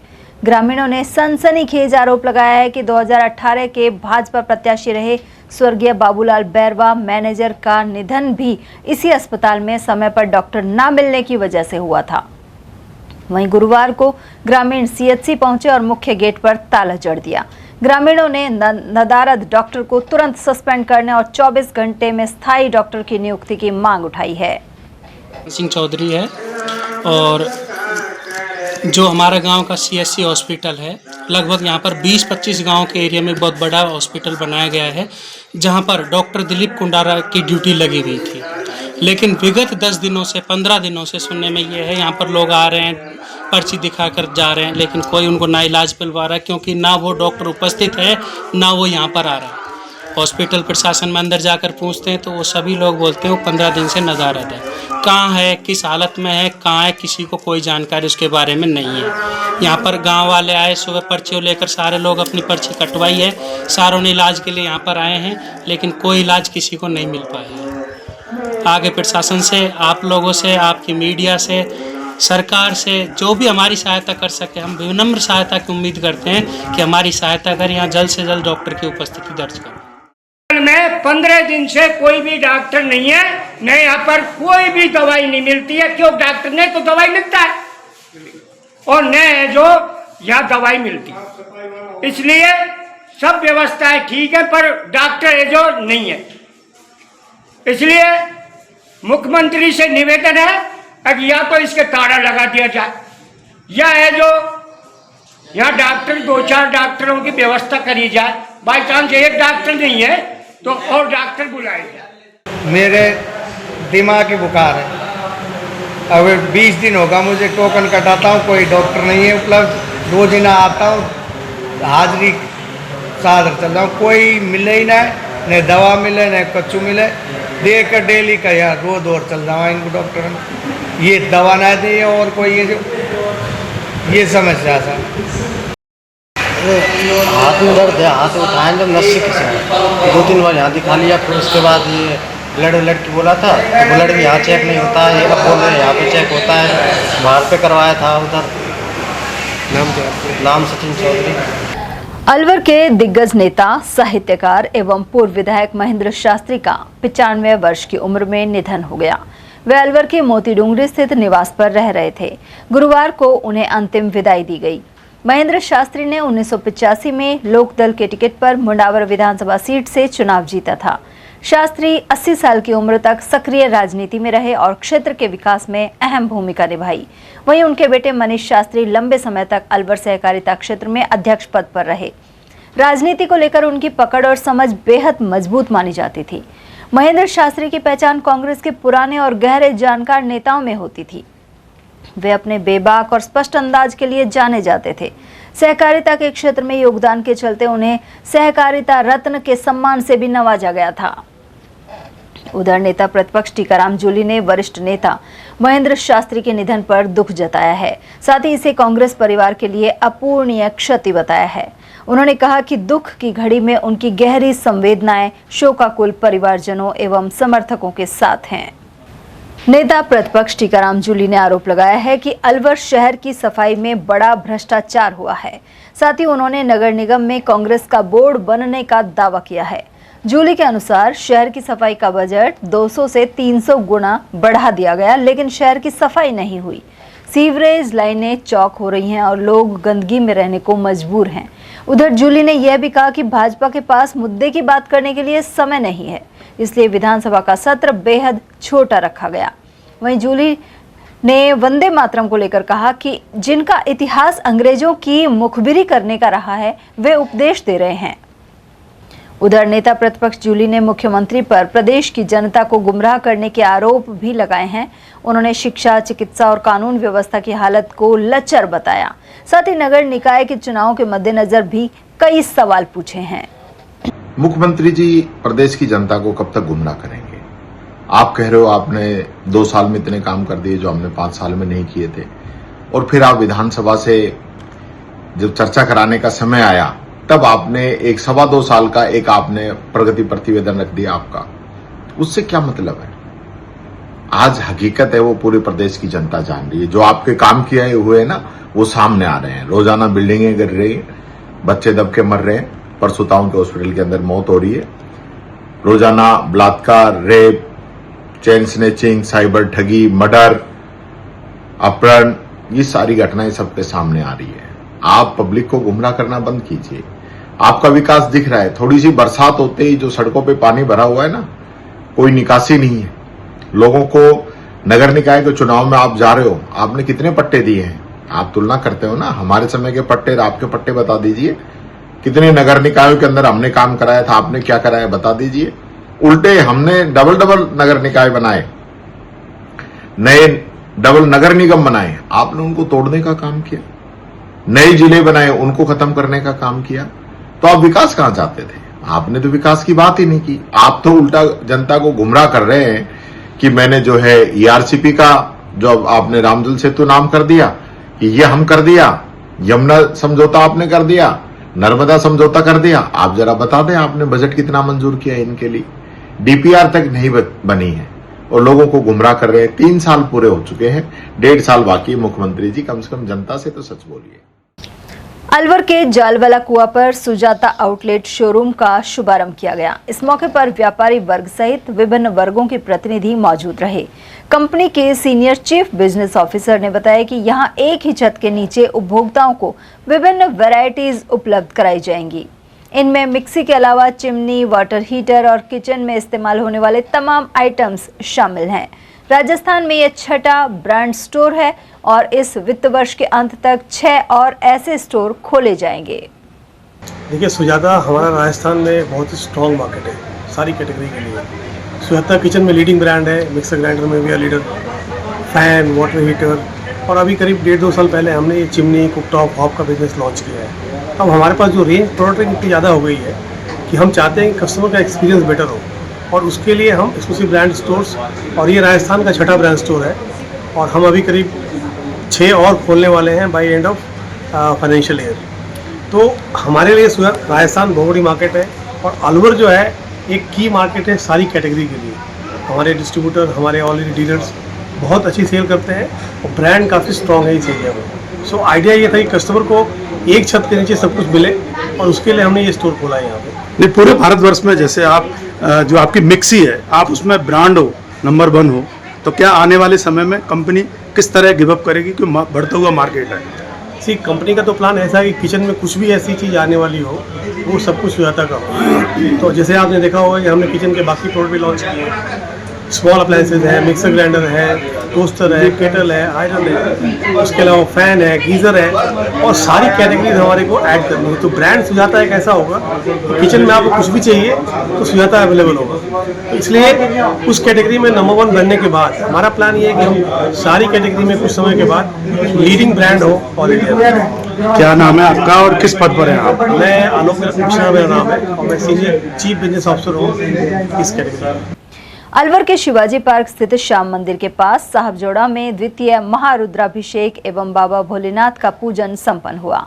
ग्रामीणों ने सनसनीखेज आरोप लगाया है कि 2018 के भाजपा प्रत्याशी रहे स्वर्गीय बाबूलाल बैरवा मैनेजर का निधन भी इसी अस्पताल में समय पर डॉक्टर न मिलने की वजह से हुआ था। वहीं गुरुवार को ग्रामीण सीएचसी पहुंचे और मुख्य गेट पर ताला जड़ दिया। ग्रामीणों ने नदारद डॉक्टर को तुरंत सस्पेंड करने और 24 घंटे में स्थायी डॉक्टर की नियुक्ति की मांग उठाई है। सिंह चौधरी है और जो हमारा गांव का सीएचसी हॉस्पिटल है, लगभग यहाँ पर 20-25 गांव के एरिया में बहुत बड़ा हॉस्पिटल बनाया गया है, जहां पर डॉक्टर दिलीप कुंडारा की ड्यूटी लगी हुई थी। लेकिन विगत 10 दिनों से 15 दिनों से सुनने में ये है, यहाँ पर लोग आ रहे हैं, पर्ची दिखाकर जा रहे हैं, लेकिन कोई उनको ना इलाज मिलवा रहा है, क्योंकि ना वो डॉक्टर उपस्थित है ना वो यहाँ पर आ रहा है। हॉस्पिटल प्रशासन में अंदर जाकर पूछते हैं तो वो सभी लोग बोलते हैं वो 15 दिन से नदारद है। कहाँ है, किस हालत में है, कहाँ है, किसी को कोई जानकारी उसके बारे में नहीं है। यहाँ पर गांव वाले आए, सुबह पर्ची लेकर सारे लोग अपनी पर्ची कटवाई है, सारों ने इलाज के लिए यहाँ पर आए हैं, लेकिन कोई इलाज किसी को नहीं मिल पाया है। आगे प्रशासन से, आप लोगों से, आपकी मीडिया से, सरकार से जो भी हमारी सहायता कर सके, हम विनम्र सहायता की उम्मीद करते हैं कि हमारी सहायता कर यहाँ जल्द से जल्द डॉक्टर की उपस्थिति दर्ज करें। में 15 दिन से कोई भी डॉक्टर नहीं है, न यहाँ पर कोई भी दवाई नहीं मिलती है। क्यों? डॉक्टर ने तो दवाई मिलता है और न है जो यहाँ दवाई मिलती, इसलिए सब व्यवस्थाएं ठीक है पर डॉक्टर है जो नहीं है। इसलिए मुख्यमंत्री से निवेदन है कि या तो इसके ताला लगा दिया जाए, या है जो यहाँ डॉक्टर 2-4 डॉक्टरों की व्यवस्था करी जाए। बाई चांस एक डॉक्टर नहीं है तो और डॉक्टर बुलाए जाए। मेरे दिमाग की बुखार है, अब 20 दिन होगा मुझे टोकन कटाता हूँ, कोई डॉक्टर नहीं है उपलब्ध। रोजाना आता हूँ, हाजिरी साधर चल रहा हूँ, कोई मिले ही ना, न दवा मिले न कच्चू मिले। देख कर डेली का यार रोज और चल रहा हूँ इनको डॉक्टर ने, ये दवा ना दी और कोई ये समस्या था। हाथ में दर्द है, हाथ उठाए जब नस्सी किसी 2-3 बार यहाँ दिखा लिया, फिर उसके बाद ये ब्लड की बोला था, तो ब्लड भी यहाँ चेक नहीं होता है, ये अब बोल रहे हैं यहाँ पे चेक होता है। बाहर पे करवाया था उधर। नाम सचिन चौधरी। अलवर के दिग्गज नेता, साहित्यकार एवं पूर्व विधायक महेंद्र शास्त्री का 95 वर्ष की उम्र में निधन हो गया। वे अलवर के मोती डूंगरी स्थित निवास पर रह रहे थे। गुरुवार को उन्हें अंतिम विदाई दी गई। महेंद्र शास्त्री ने 1985 में लोकदल के टिकट पर मुंडावर विधानसभा सीट से चुनाव जीता था। शास्त्री 80 साल की उम्र तक सक्रिय राजनीति में रहे और क्षेत्र के विकास में अहम भूमिका निभाई। वहीं उनके बेटे मनीष शास्त्री लंबे समय तक अलवर सहकारिता क्षेत्र में अध्यक्ष पद पर रहे। राजनीति को लेकर उनकी पकड़ और समझ बेहद मजबूत मानी जाती थी। महेंद्र शास्त्री की पहचान कांग्रेस के पुराने और गहरे जानकार नेताओं में होती थी। वे अपने बेबाक और स्पष्ट अंदाज के लिए जाने जाते थे। सहकारिता के क्षेत्र में योगदान के चलते उन्हें सहकारिता रत्न के सम्मान से भी नवाजा गया था। उधर नेता प्रतिपक्ष टीकाराम जूली ने वरिष्ठ नेता महेंद्र शास्त्री के निधन पर दुख जताया है। साथ ही इसे कांग्रेस परिवार के लिए अपूरणीय क्षति बताया है। उन्होंने कहा कि दुख की घड़ी में उनकी गहरी संवेदनाएं शोकाकुल परिवारजनों एवं समर्थकों के साथ हैं। नेता प्रतिपक्ष टीकाराम जूली ने आरोप लगाया है कि अलवर शहर की सफाई में बड़ा भ्रष्टाचार हुआ है। साथ ही उन्होंने नगर निगम में कांग्रेस का बोर्ड बनने का दावा किया है। जूली के अनुसार शहर की सफाई का बजट 200 से 300 गुना बढ़ा दिया गया, लेकिन शहर की सफाई नहीं हुई। सीवरेज लाइनें चौक हो रही हैं और लोग गंदगी में रहने को मजबूर हैं। उधर जूली ने यह भी कहा कि भाजपा के पास मुद्दे की बात करने के लिए समय नहीं है, इसलिए विधानसभा का सत्र बेहद छोटा रखा गया। वहीं जूली ने वंदे मातरम को लेकर कहा कि जिनका इतिहास अंग्रेजों की मुखबिरी करने का रहा है, वे उपदेश दे रहे हैं। उधर नेता प्रतिपक्ष जूली ने मुख्यमंत्री पर प्रदेश की जनता को गुमराह करने के आरोप भी लगाए हैं। उन्होंने शिक्षा, चिकित्सा और कानून व्यवस्था की हालत को लचर बताया। साथ ही नगर निकाय के चुनाव के मद्देनजर भी कई सवाल पूछे हैं। मुख्यमंत्री जी प्रदेश की जनता को कब तक गुमराह करेंगे? आप कह रहे हो आपने 2 साल में इतने काम कर दिए जो हमने 5 साल में नहीं किए थे, और फिर आप विधानसभा से जब चर्चा कराने का समय आया तब आपने 1-2 साल का एक आपने प्रगति प्रतिवेदन रख दिया आपका। उससे क्या मतलब है? आज हकीकत है वो पूरे प्रदेश की जनता जान रही है। जो आपके काम किए हुए ना वो सामने आ रहे हैं। रोजाना बिल्डिंगें गिर रही है, बच्चे दब के मर रहे हैं, परसुताओं के हॉस्पिटल के अंदर मौत हो रही है। रोजाना बलात्कार, रेप, चेन स्नैचिंग, साइबर ठगी, मर्डर, अपहरण, ये सारी घटनाएं सबके सामने आ रही है। आप पब्लिक को गुमराह करना बंद कीजिए। आपका विकास दिख रहा है। थोड़ी सी बरसात होते ही जो सड़कों पे पानी भरा हुआ है ना, कोई निकासी नहीं है। लोगों को नगर निकाय के चुनाव में आप जा रहे हो, आपने कितने पट्टे दिए हैं? आप तुलना करते हो ना, हमारे समय के पट्टे, आपके पट्टे बता दीजिए। कितने नगर निकायों के अंदर हमने काम कराया था, आपने क्या कराया बता दीजिए। उल्टे हमने डबल नगर निकाय बनाए, नए डबल नगर निगम बनाए, आपने उनको तोड़ने का काम किया। नए जिले बनाए, उनको खत्म करने का काम किया। तो आप विकास कहां चाहते थे? आपने तो विकास की बात ही नहीं की। आप तो उल्टा जनता को गुमराह कर रहे हैं कि मैंने जो है ERCP का जो आपने रामजल सेतु नाम कर दिया कि ये हम कर दिया, यमुना समझौता आपने कर दिया, नर्मदा समझौता कर दिया। आप जरा बता दें आपने बजट कितना मंजूर किया इनके लिए? DPR तक नहीं बनी है और लोगों को गुमराह कर रहे हैं। 3 साल पूरे हो चुके हैं, 1.5 साल बाकी है। मुख्यमंत्री जी कम से कम जनता से तो सच बोलिए। अलवर के जालवाला कुआं पर सुजाता आउटलेट शोरूम का शुभारंभ किया गया। इस मौके पर व्यापारी वर्ग सहित विभिन्न वर्गों के प्रतिनिधि मौजूद रहे। कंपनी के सीनियर चीफ बिजनेस ऑफिसर ने बताया कि यहां एक ही छत के नीचे उपभोक्ताओं को विभिन्न वैरायटीज उपलब्ध कराई जाएंगी। इनमें मिक्सी के अलावा चिमनी, वाटर हीटर और किचन में इस्तेमाल होने वाले तमाम आइटम्स शामिल हैं। राजस्थान में यह 6ठा ब्रांड स्टोर है और इस वित्त वर्ष के अंत तक 6 और ऐसे स्टोर खोले जाएंगे। देखिए, सुजाता हमारा राजस्थान में बहुत ही स्ट्रॉन्ग मार्केट है सारी कैटेगरी के लिए। सुजाता किचन में लीडिंग ब्रांड है, मिक्सर ग्राइंडर में भी है लीडर, फैन, वाटर हीटर, और अभी करीब 1.5-2 साल पहले हमने ये चिमनी, कुकटॉप, हॉब का बिजनेस लॉन्च किया है। अब हमारे पास जो रेंज प्रोडक्ट इतनी ज़्यादा हो गई है कि हम चाहते हैं कि कस्टमर का एक्सपीरियंस बेटर हो, और उसके लिए हम एक्सक्लूसिव ब्रांड स्टोर्स, और ये राजस्थान का 6ठा ब्रांड स्टोर है और हम अभी करीब 6 और खोलने वाले हैं by end of financial year. तो हमारे लिए राजस्थान बहुत बड़ी मार्केट है और अलवर जो है एक की मार्केट है सारी कैटेगरी के लिए। हमारे डिस्ट्रीब्यूटर, हमारे ऑलरेडी डीलर्स बहुत अच्छी सेल करते हैं और ब्रांड काफ़ी स्ट्रॉन्ग है इस एरिया में। सो आइडिया ये था कि कस्टमर को एक छत के नीचे सब कुछ मिले और उसके लिए हमने ये स्टोर खोला है यहाँ पे। नहीं, पूरे भारतवर्ष में जैसे आप जो आपकी मिक्सी है, आप उसमें ब्रांड हो, नंबर 1 हो, तो क्या आने वाले समय में कंपनी किस तरह गिव अप करेगी? क्योंकि बढ़ता हुआ मार्केट है। सी कंपनी का तो प्लान ऐसा है कि किचन में कुछ भी ऐसी चीज़ आने वाली हो वो सब कुछ सुजाता का हो। तो जैसे आपने देखा होगा कि हमने किचन के बाकी प्रोडक्ट भी लॉन्च किए हैं। स्मॉल अप्लायंसेज है, मिक्सर ग्राइंडर है, टोस्टर है, केटल है, आयरन है, उसके अलावा फैन है, गीज़र है और सारी कैटेगरीज हमारे को ऐड करनी है। तो ब्रांड सुजाता एक ऐसा होगा कि किचन में आपको कुछ भी चाहिए तो सुजाता अवेलेबल होगा। तो इसलिए उस कैटेगरी में नंबर 1 बनने के बाद हमारा प्लान ये है कि हम सारी कैटेगरी में कुछ समय के बाद लीडिंग ब्रांड हो ऑल इंडिया में। क्या नाम है आपका और किस पद पर हैं आप? मैं आलोक मिश्रा मेरा नाम है और मैं सीनियर चीफ बिजनेस ऑफिसर हूँ इस कैटेगरी में। अलवर के शिवाजी पार्क स्थित श्याम मंदिर के पास साहबजोड़ा में द्वितीय महारुद्राभिषेक एवं बाबा भोलेनाथ का पूजन संपन्न हुआ।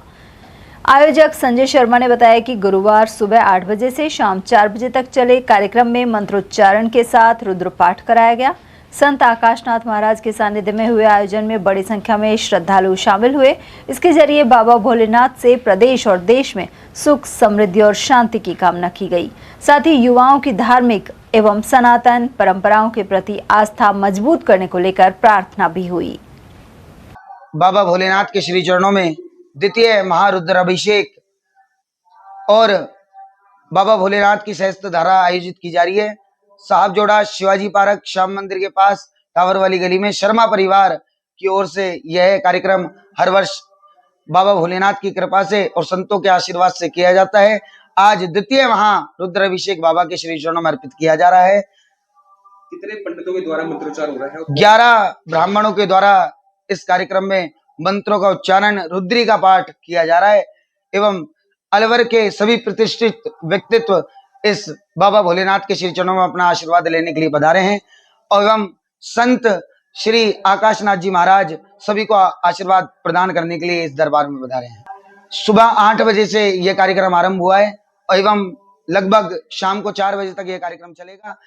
आयोजक संजय शर्मा ने बताया कि गुरुवार सुबह 8 बजे से शाम 4 बजे तक चले कार्यक्रम में मंत्रोच्चारण के साथ रुद्रपाठ कराया गया। संत आकाशनाथ महाराज के सानिध्य में हुए आयोजन में बड़ी संख्या में श्रद्धालु शामिल हुए। इसके जरिए बाबा भोलेनाथ से प्रदेश और देश में सुख, समृद्धि और शांति की कामना की गई। साथ ही युवाओं की धार्मिक एवं सनातन परंपराओं के प्रति आस्था मजबूत करने को लेकर प्रार्थना भी हुई। बाबा भोलेनाथ के श्री चरणों में द्वितीय महारुद्राभिषेक और बाबा भोलेनाथ की सहस्त्र धारा आयोजित की जा रही है। साहबजोड़ा शिवाजी पार्क श्याम मंदिर के पास टावर वाली गली में शर्मा परिवार की ओर से यह कार्यक्रम हर वर्ष बाबा भोलेनाथ की कृपा से और संतों के आशीर्वाद से किया जाता है। आज द्वितीय महारुद्राभिषेक बाबा के श्री चरणों में अर्पित किया जा रहा है। कितने पंडितों के द्वारा मंत्रोच्चार हो रहा है? 11 ब्राह्मणों के द्वारा इस कार्यक्रम में मंत्रों का उच्चारण, रुद्री का पाठ किया जा रहा है एवं अलवर के सभी प्रतिष्ठित व्यक्तित्व इस बाबा भोलेनाथ के श्री चरणों में अपना आशीर्वाद लेने के लिए पधारे हैं एवं संत श्री आकाशनाथ जी महाराज सभी को आशीर्वाद प्रदान करने के लिए इस दरबार में पधारे हैं। सुबह 8 बजे से यह कार्यक्रम आरंभ हुआ है एवं लगभग शाम को 4 बजे तक यह कार्यक्रम चलेगा।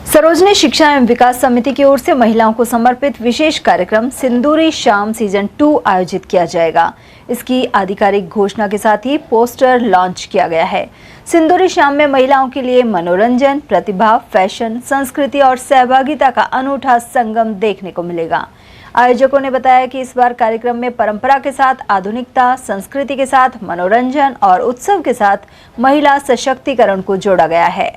सरोजनी शिक्षा एवं विकास समिति की ओर से महिलाओं को समर्पित विशेष कार्यक्रम सिंदूरी शाम सीजन 2 आयोजित किया जाएगा। इसकी आधिकारिक घोषणा के साथ ही पोस्टर लॉन्च किया गया है। सिंदूरी शाम में महिलाओं के लिए मनोरंजन, प्रतिभा, फैशन, संस्कृति और सहभागिता का अनूठा संगम देखने को मिलेगा। आयोजकों ने बताया कि इस बार कार्यक्रम में परंपरा के साथ आधुनिकता, संस्कृति के साथ मनोरंजन और उत्सव के साथ महिला सशक्तिकरण को जोड़ा गया है।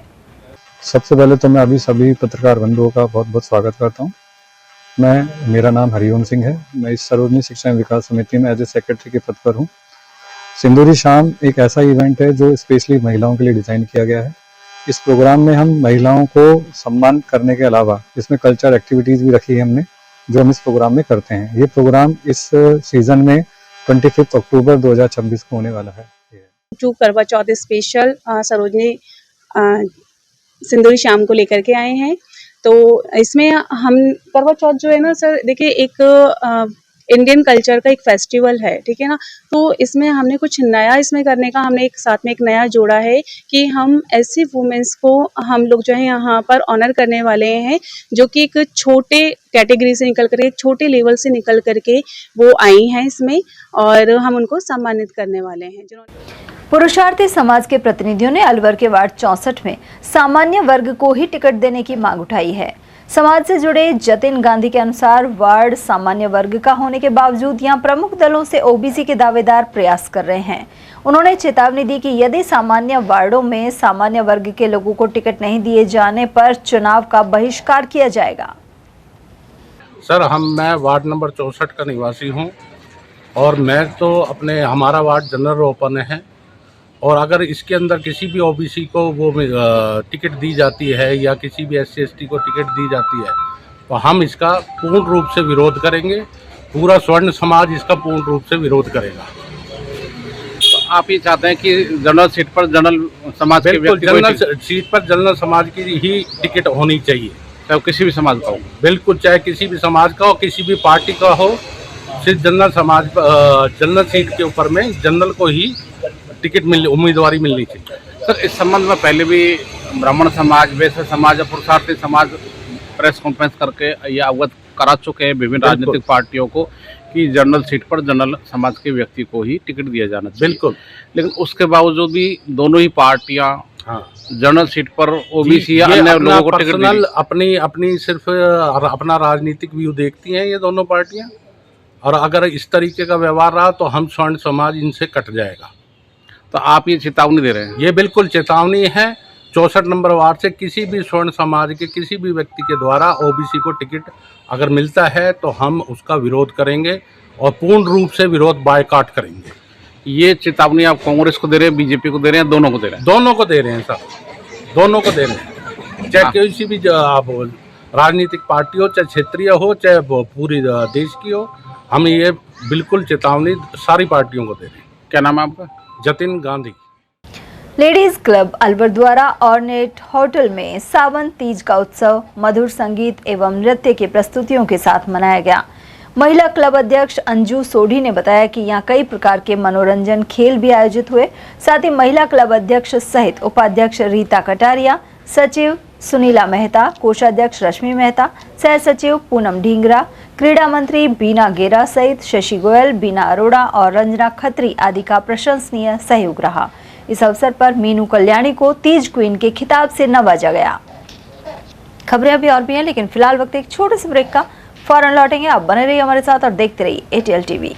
सबसे पहले तो मैं अभी सभी पत्रकार बंधुओं का बहुत बहुत स्वागत करता हूं। मेरा नाम हरिओम सिंह है। मैं इस सरोजनी शिक्षा एवं विकास समिति में एज ए सेक्रेटरी के पद पर हूं। सिंदूरी शाम एक ऐसा इवेंट है जो स्पेशली महिलाओं के लिए डिजाइन किया गया है। इस प्रोग्राम में हम महिलाओं को सम्मान करने के अलावा इसमें कल्चर एक्टिविटीज भी रखी है हमने, जो हम इस प्रोग्राम में करते हैं। ये प्रोग्राम इस सीजन में 25 अक्टूबर 2026 को होने वाला है। जो करवा चौथ स्पेशल सरोजनी सिंदूरी शाम को लेकर के आए हैं। तो इसमें हम करवा चौथ जो है ना सर, देखिए एक इंडियन कल्चर का एक फेस्टिवल है, ठीक है ना। तो इसमें हमने कुछ नया इसमें करने का हमने एक साथ में एक नया जोड़ा है कि हम ऐसी वुमेन्स को हम लोग जो है यहाँ पर ऑनर करने वाले हैं जो कि एक छोटे कैटेगरी से निकल कर, एक छोटे लेवल से निकल करके वो आई हैं इसमें, और हम उनको सम्मानित करने वाले हैं। पुरुषार्थी समाज के प्रतिनिधियों ने अलवर के वार्ड 64 में सामान्य वर्ग को ही टिकट देने की मांग उठाई है। समाज से जुड़े जतिन गांधी के अनुसार वार्ड सामान्य वर्ग का होने के बावजूद यहां प्रमुख दलों से ओबीसी के दावेदार प्रयास कर रहे हैं। उन्होंने चेतावनी दी कि यदि सामान्य वार्डों में सामान्य वर्ग के लोगों को टिकट नहीं दिए जाने पर चुनाव का बहिष्कार किया जाएगा। सर, मैं वार्ड नंबर 64 का निवासी हूं और मैं तो हमारा वार्ड जनरल ओपन है, और अगर इसके अंदर किसी भी ओबीसी को वो टिकट दी जाती है या किसी भी SC ST को टिकट दी जाती है तो हम इसका पूर्ण रूप से विरोध करेंगे। पूरा स्वर्ण समाज इसका पूर्ण रूप से विरोध करेगा। तो आप ये चाहते हैं कि जनरल सीट पर जनरल समाज के व्यक्ति, जनरल सीट पर जनरल समाज की ही टिकट होनी चाहिए, चाहे किसी भी समाज का हो। बिल्कुल, चाहे किसी भी समाज का हो, किसी भी पार्टी का हो, सिर्फ जनरल समाज जनरल सीट के ऊपर में जनरल को ही टिकट उम्मीदवारी मिलनी चाहिए। सर, इस संबंध में पहले भी ब्राह्मण समाज, वैश्य समाज और पुरुषार्थी समाज प्रेस कॉन्फ्रेंस करके ये अवगत करा चुके हैं विभिन्न राजनीतिक पार्टियों को कि जनरल सीट पर जनरल समाज के व्यक्ति को ही टिकट दिया जाना चाहिए। बिल्कुल, लेकिन उसके बावजूद भी दोनों ही पार्टियां जनरल सीट पर ओबीसी या अन्य लोगों को टिकट अपनी सिर्फ अपना राजनीतिक व्यू देखती हैं ये दोनों पार्टियां। और अगर इस तरीके का व्यवहार रहा तो हम स्वर्ण समाज इनसे कट जाएगा। तो आप ये चेतावनी दे रहे हैं? ये बिल्कुल चेतावनी है। 64 नंबर वार्ड से किसी भी स्वर्ण समाज के किसी भी व्यक्ति के द्वारा ओबीसी को टिकट अगर मिलता है तो हम उसका विरोध करेंगे और पूर्ण रूप से विरोध बायकॉट करेंगे। ये चेतावनी आप कांग्रेस को दे रहे हैं, बीजेपी को दे रहे हैं, दोनों को दे रहे हैं? दोनों को दे रहे हैं सर, दोनों को दे रहे हैं। चाहे किसी भी आप राजनीतिक पार्टी हो, चाहे क्षेत्रीय हो, चाहे पूरी देश की हो, हम ये बिल्कुल चेतावनी सारी पार्टियों को दे रहे हैं। क्या नाम है आपका? जतिन गांधी। लेडीज क्लब अलवर द्वारा ऑर्नेट होटल में सावन तीज का उत्सव मधुर संगीत एवं नृत्य की प्रस्तुतियों के साथ मनाया गया। महिला क्लब अध्यक्ष अंजू सोढ़ी ने बताया कि यहाँ कई प्रकार के मनोरंजन खेल भी आयोजित हुए। साथ ही महिला क्लब अध्यक्ष सहित उपाध्यक्ष रीता कटारिया, सचिव सुनीला मेहता, कोषाध्यक्ष रश्मि मेहता, सह सचिव पूनम ढींगरा, क्रीड़ा मंत्री बीना गेरा सहित शशि गोयल, बीना अरोड़ा और रंजना खत्री आदि का प्रशंसनीय सहयोग रहा। इस अवसर पर मीनू कल्याणी को तीज क्वीन के खिताब से नवाजा गया। खबरें अभी और भी हैं, लेकिन फिलहाल वक्त एक छोटे से ब्रेक का, फौरन लौटेंगे। आप बने रहिए हमारे साथ और देखते रहिए ATL TV।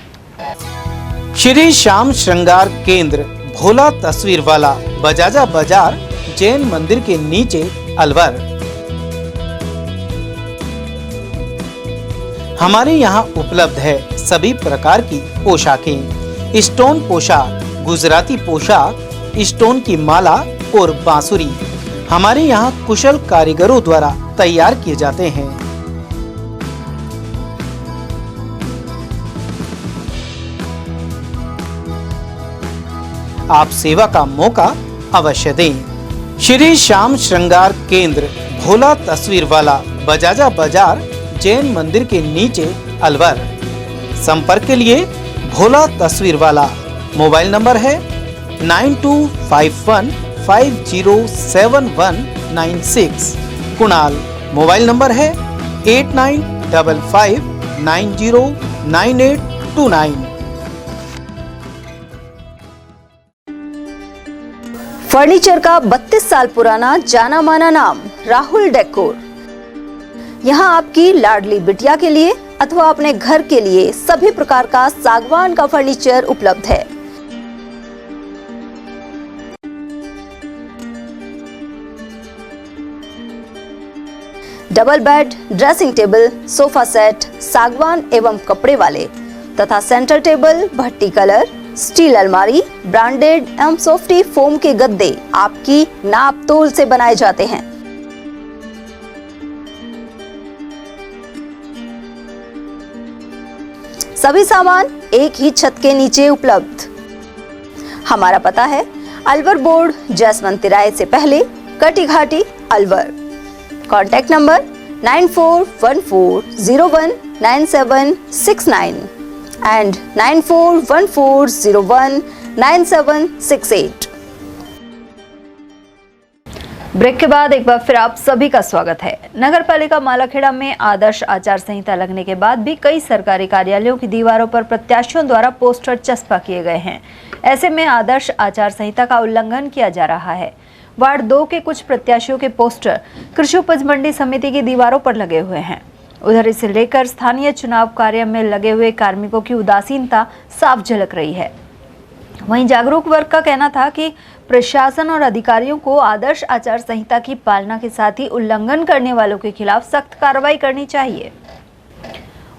श्री श्याम श्रृंगार केंद्र, भोला तस्वीर वाला, बजाजा बाजार, जैन मंदिर के नीचे, अलवर। हमारे यहाँ उपलब्ध है सभी प्रकार की पोशाकें, स्टोन पोशाक, गुजराती पोशाक, स्टोन की माला और बांसुरी हमारे यहाँ कुशल कारीगरों द्वारा तैयार किए जाते हैं। आप सेवा का मौका अवश्य दें। श्री श्याम श्रृंगार केंद्र, भोला तस्वीर वाला, बजाजा बाजार, जैन मंदिर के नीचे, अलवर। संपर्क के लिए भोला तस्वीर वाला मोबाइल नंबर है 9251507196। कुणाल मोबाइल नंबर है 8955909829। फर्नीचर का 32 साल पुराना जाना माना नाम राहुल डेकोर। यहाँ आपकी लाडली बिटिया के लिए अथवा अपने घर के लिए सभी प्रकार का सागवान का फर्नीचर उपलब्ध है। Double bed, dressing table, sofa set सागवान एवं कपड़े वाले तथा सेंटर टेबल, भट्टी कलर, स्टील अलमारी, ब्रांडेड एवं सॉफ्टी फोम के गद्दे आपकी नाप तोल से बनाए जाते हैं। सभी सामान एक ही छत के नीचे उपलब्ध। हमारा पता है अलवर बोर्ड, जैसमंत तिराहे से पहले, Kati Ghati, Alwar. Contact number 9414019769 and 9414019768। Break के बाद एक बार फिर आप सभी का स्वागत है। नगर पालिका मालाखेड़ा में आदर्श आचार संहिता लगने के बाद भी कई सरकारी कार्यालयों की दीवारों पर प्रत्याशियों द्वारा पोस्टर चस्पा किए गए हैं। ऐसे में आदर्श आचार संहिता का उल्लंघन किया जा रहा है। वार्ड 2 के कुछ प्रत्याशियों के पोस्टर कृषि उपज मंडी समिति की दीवारों पर लगे हुए हैं। उधर इसे लेकर स्थानीय चुनाव कार्य में लगे हुए कार्मिकों की उदासीनता साफ झलक रही है। वहीं जागरूक वर्ग का कहना था कि प्रशासन और अधिकारियों को आदर्श आचार संहिता की पालना के साथ ही उल्लंघन करने वालों के खिलाफ सख्त कार्रवाई करनी चाहिए।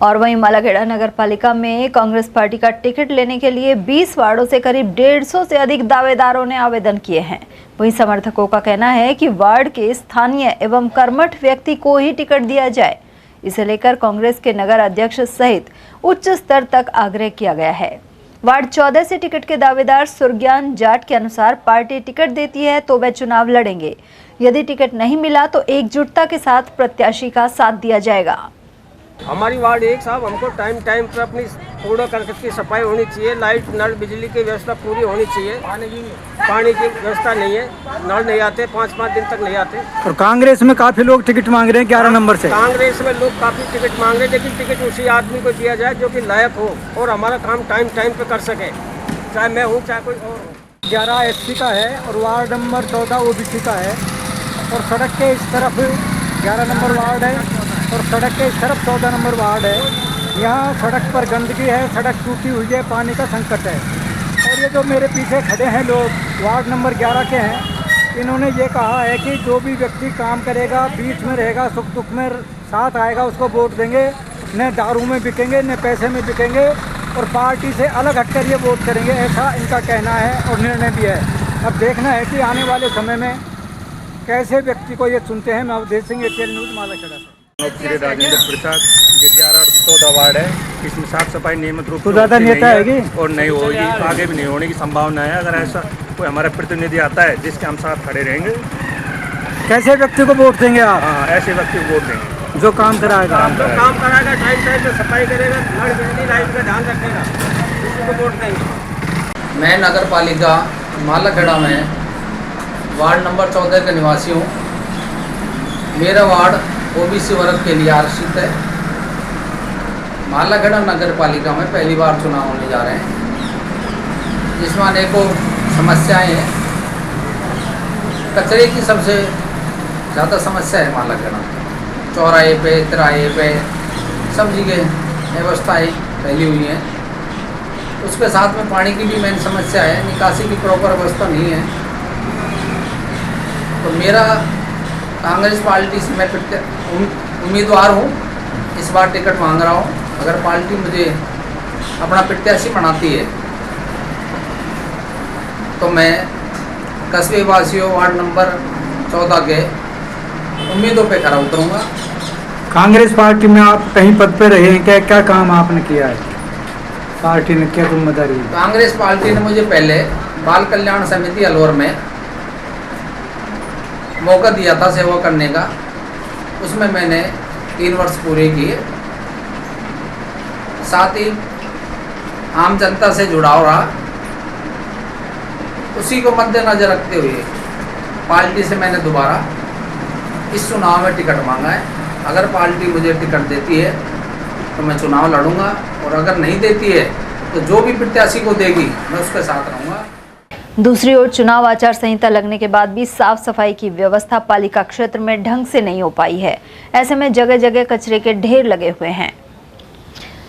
और वहीं मालाखेड़ा नगर पालिका में कांग्रेस पार्टी का टिकट लेने के लिए 20 वार्डों से करीब 150 से अधिक दावेदारों ने आवेदन किए हैं। वहीं समर्थकों का कहना है कि वार्ड के स्थानीय एवं कर्मठ व्यक्ति को ही टिकट दिया जाए। इसे लेकर कांग्रेस के नगर अध्यक्ष सहित उच्च स्तर तक आग्रह किया गया है। वार्ड 14 से टिकट के दावेदार सुरज्ञान जाट के अनुसार पार्टी टिकट देती है तो वह चुनाव लड़ेंगे। यदि टिकट नहीं मिला तो एकजुटता के साथ प्रत्याशी का साथ दिया जाएगा। हमारी वार्ड 1 साहब, हमको टाइम पर अपनी कूड़ा करकट की सफाई होनी चाहिए, लाइट नल बिजली की व्यवस्था पूरी होनी चाहिए। पानी की व्यवस्था नहीं है, नल नहीं आते, 5-5 दिन तक नहीं आते। और कांग्रेस में काफी लोग टिकट मांग रहे हैं 11 नंबर से। कांग्रेस में लोग काफी टिकट मांग रहे हैं, लेकिन टिकट उसी आदमी को दिया जाए जो कि लायक हो और हमारा काम टाइम पे कर सके, चाहे मैं हूँ चाहे कोई और हो। 11 SC का है और वार्ड नंबर 14 OBC का है और सड़क के इस तरफ 11 नंबर वार्ड है और सड़क के इस तरफ 14 नंबर वार्ड है। यहाँ सड़क पर गंदगी है, सड़क टूटी हुई है, पानी का संकट है। और ये जो मेरे पीछे खड़े हैं लोग वार्ड नंबर 11 के हैं, इन्होंने ये कहा है कि जो भी व्यक्ति काम करेगा, बीच में रहेगा, सुख दुख में साथ आएगा, उसको वोट देंगे। न दारू में बिकेंगे, न पैसे में बिकेंगे, और पार्टी से अलग हटकर ये वोट करेंगे, ऐसा इनका कहना है और निर्णय भी है। अब देखना है कि आने वाले समय में कैसे व्यक्ति को ये चुनते हैं। मैं अवधेश सिंह, एटीएल न्यूज़, मालाखेड़ा से। राजेंद्र प्रसाद के 11 और 14 वार्ड है, इसमें साफ सफाई नियमित रूप से ज़्यादा नेता है और नहीं होगी, आगे भी नहीं होने की संभावना है। अगर ऐसा कोई हमारा प्रतिनिधि आता है जिसके हम साथ खड़े रहेंगे। कैसे व्यक्ति को वोट देंगे आप? हाँ, ऐसे व्यक्ति को वोट देंगे जो काम कराएगा, काम कराएगा, टाइम टाइम पे सफाई करेगा, नल बिजली लाइट का ध्यान रखेगा, उसी को वोट देंगे। मैं नगर पालिका मालाखेड़ा में वार्ड नंबर 14 का निवासी हूँ। मेरा वार्ड ओबीसी वर्ग के लिए आरक्षित है। मालाखेड़ा नगर पालिका में पहली बार चुनाव होने जा रहे हैं, जिसमें अनेकों समस्याएं हैं। कचरे की सबसे ज़्यादा समस्या है मालाखेड़ा। चौराहे पे, तिराहे पे सब जगह व्यवस्थाएँ फैली हुई हैं। उसके साथ में पानी की भी मेन समस्या है, निकासी की प्रॉपर व्यवस्था नहीं है। तो मेरा कांग्रेस पार्टी से मैं उम्मीदवार हूँ, इस बार टिकट मांग रहा हूँ। अगर पार्टी मुझे अपना प्रत्याशी बनाती है तो मैं कस्बे वासियों वार्ड नंबर 14 के उम्मीदों पे खरा उतरूँगा। कांग्रेस पार्टी में आप कहीं पद पे रहे हैं, क्या क्या काम आपने किया है? पार्टी ने क्या जिम्मेदारी? कांग्रेस पार्टी ने मुझे पहले बाल कल्याण समिति अलवर में मौका दिया था सेवा करने का, उसमें मैंने 3 वर्ष पूरे किए। साथ ही आम जनता से जुड़ाव रहा। उसी को मद्देनजर रखते हुए पार्टी से मैंने दोबारा इस चुनाव में टिकट मांगा है। अगर पार्टी मुझे टिकट देती है तो मैं चुनाव लड़ूंगा, और अगर नहीं देती है तो जो भी प्रत्याशी को देगी मैं उसके साथ रहूँगा। दूसरी ओर चुनाव आचार संहिता लगने के बाद भी साफ सफाई की व्यवस्था पालिका क्षेत्र में ढंग से नहीं हो पाई है। ऐसे में जगह जगह कचरे के ढेर लगे हुए हैं।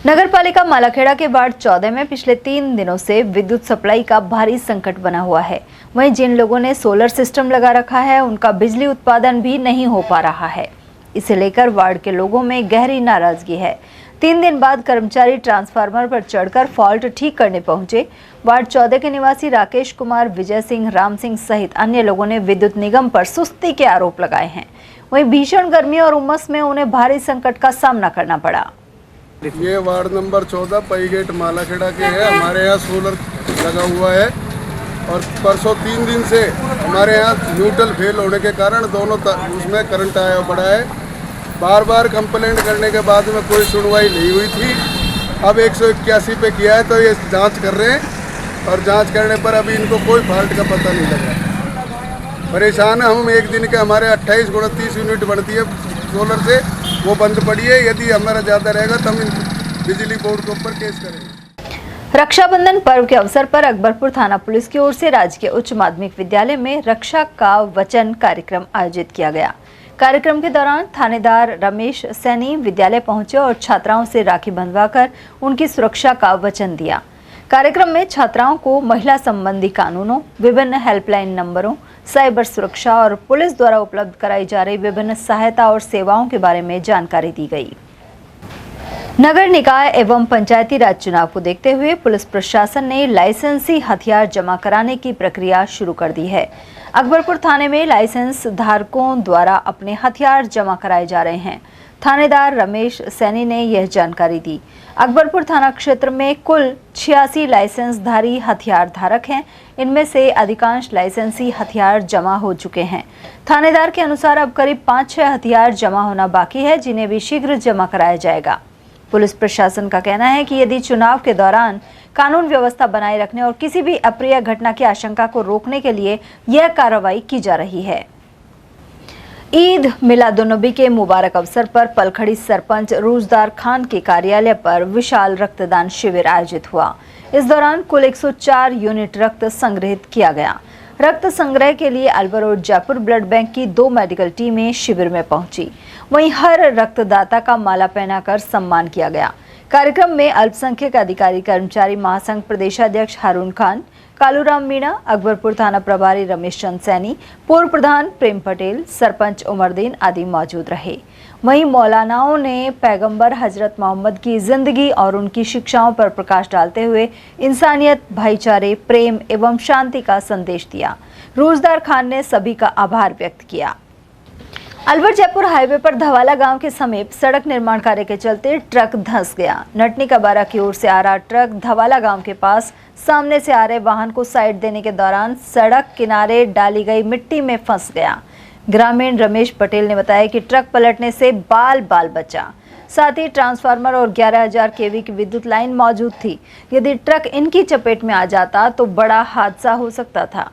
नगर पालिका मालाखेड़ा के वार्ड 14 में पिछले 3 दिनों से विद्युत सप्लाई का भारी संकट बना हुआ है। वहीं जिन लोगों ने सोलर सिस्टम लगा रखा है, उनका बिजली उत्पादन भी नहीं हो पा रहा है। इसे लेकर वार्ड के लोगों में गहरी नाराजगी है। 3 दिन बाद कर्मचारी ट्रांसफार्मर पर चढ़कर फॉल्ट ठीक करने पहुंचे। वार्ड 14 के निवासी राकेश कुमार, विजय सिंह, राम सिंह सहित अन्य लोगों ने विद्युत निगम पर सुस्ती के आरोप लगाए हैं। वहीं भीषण गर्मी और उमस में उन्हें भारी संकट का सामना करना पड़ा। ये वार्ड नंबर 14 पई गेट मालाखेड़ा के है। हमारे यहाँ सोलर लगा हुआ है और परसों 3 दिन से हमारे यहाँ न्यूट्रल फेल होने के कारण दोनों उसमें करंट आया पड़ा है। बार बार कंप्लेंट करने के बाद में कोई सुनवाई नहीं हुई थी। अब 181 पे किया है तो ये जांच कर रहे हैं, और जांच करने पर अभी इनको कोई फॉल्ट का पता नहीं लगा। परेशान है हम। एक दिन के हमारे 28 × 30 यूनिट बनती है सोलर से, वो बंद पड़ी है। यदि हमारा ज़्यादा रहेगा तो हम बिजली बोर्ड के ऊपर केस करेंगे। रक्षाबंधन पर्व के अवसर पर अकबरपुर थाना पुलिस की ओर से राजकीय उच्च माध्यमिक विद्यालय में रक्षा का वचन कार्यक्रम आयोजित किया गया। कार्यक्रम के दौरान थानेदार रमेश सैनी विद्यालय पहुंचे और छात्राओं से राखी बंधवाकर उनकी सुरक्षा का वचन दिया। कार्यक्रम में छात्राओं को महिला संबंधी कानूनों, विभिन्न हेल्पलाइन नंबरों, साइबर सुरक्षा और पुलिस द्वारा उपलब्ध कराई जा रही विभिन्न सहायता और सेवाओं के बारे में जानकारी दी गई। नगर निकाय एवं पंचायती राज चुनाव को देखते हुए पुलिस प्रशासन ने लाइसेंसी हथियार जमा कराने की प्रक्रिया शुरू कर दी है। अकबरपुर थाने में लाइसेंस धारकों द्वारा अपने हथियार जमा कराए जा रहे हैं। थानेदार रमेश सैनी ने यह जानकारी दी। अकबरपुर थाना क्षेत्र में कुल 86 लाइसेंसधारी हथियार धारक हैं। इनमें से अधिकांश लाइसेंसी हथियार जमा हो चुके हैं। थानेदार के अनुसार अब करीब 5-6 हथियार जमा होना बाकी है, जिन्हें भी शीघ्र जमा कराया जाएगा। पुलिस प्रशासन का कहना है कि यदि चुनाव के दौरान कानून व्यवस्था बनाए रखने और किसी भी अप्रिय घटना की आशंका को रोकने के लिए यह कार्रवाई की जा रही है। ईद मिलादुन्नबी के मुबारक अवसर पर पलखड़ी सरपंच रोजदार खान के कार्यालय पर विशाल रक्तदान शिविर आयोजित हुआ। इस दौरान कुल 104 यूनिट रक्त संग्रहित किया गया। रक्त संग्रह के लिए अलवर और जयपुर ब्लड बैंक की 2 मेडिकल टीमें शिविर में पहुंची। वहीं हर रक्तदाता का माला पहनाकर सम्मान किया गया। कार्यक्रम में अल्पसंख्यक अधिकारी कर्मचारी महासंघ प्रदेशाध्यक्ष हारून खान, कालूराम मीणा, अकबरपुर थाना प्रभारी रमेश चंद सैनी, पूर्व प्रधान प्रेम पटेल, सरपंच उमरदीन आदि मौजूद रहे। वहीं मौलानाओं ने पैगंबर हजरत मोहम्मद की जिंदगी और उनकी शिक्षाओं पर प्रकाश डालते हुए इंसानियत, भाईचारे, प्रेम एवं शांति का संदेश दिया। रोजदार खान ने सभी का आभार व्यक्त किया। अलवर जयपुर हाईवे पर धवाला गांव के समीप सड़क निर्माण कार्य के चलते ट्रक धंस गया। नटनी कबारा की ओर से आ रहा ट्रक धवाला गांव के पास सामने से आ रहे वाहन को साइड देने के दौरान सड़क किनारे डाली गई मिट्टी में फंस गया। ग्रामीण रमेश पटेल ने बताया कि ट्रक पलटने से बाल बचा। साथ ही ट्रांसफार्मर और 11,000 केवी की विद्युत लाइन मौजूद थी। यदि ट्रक इनकी चपेट में आ जाता तो बड़ा हादसा हो सकता था।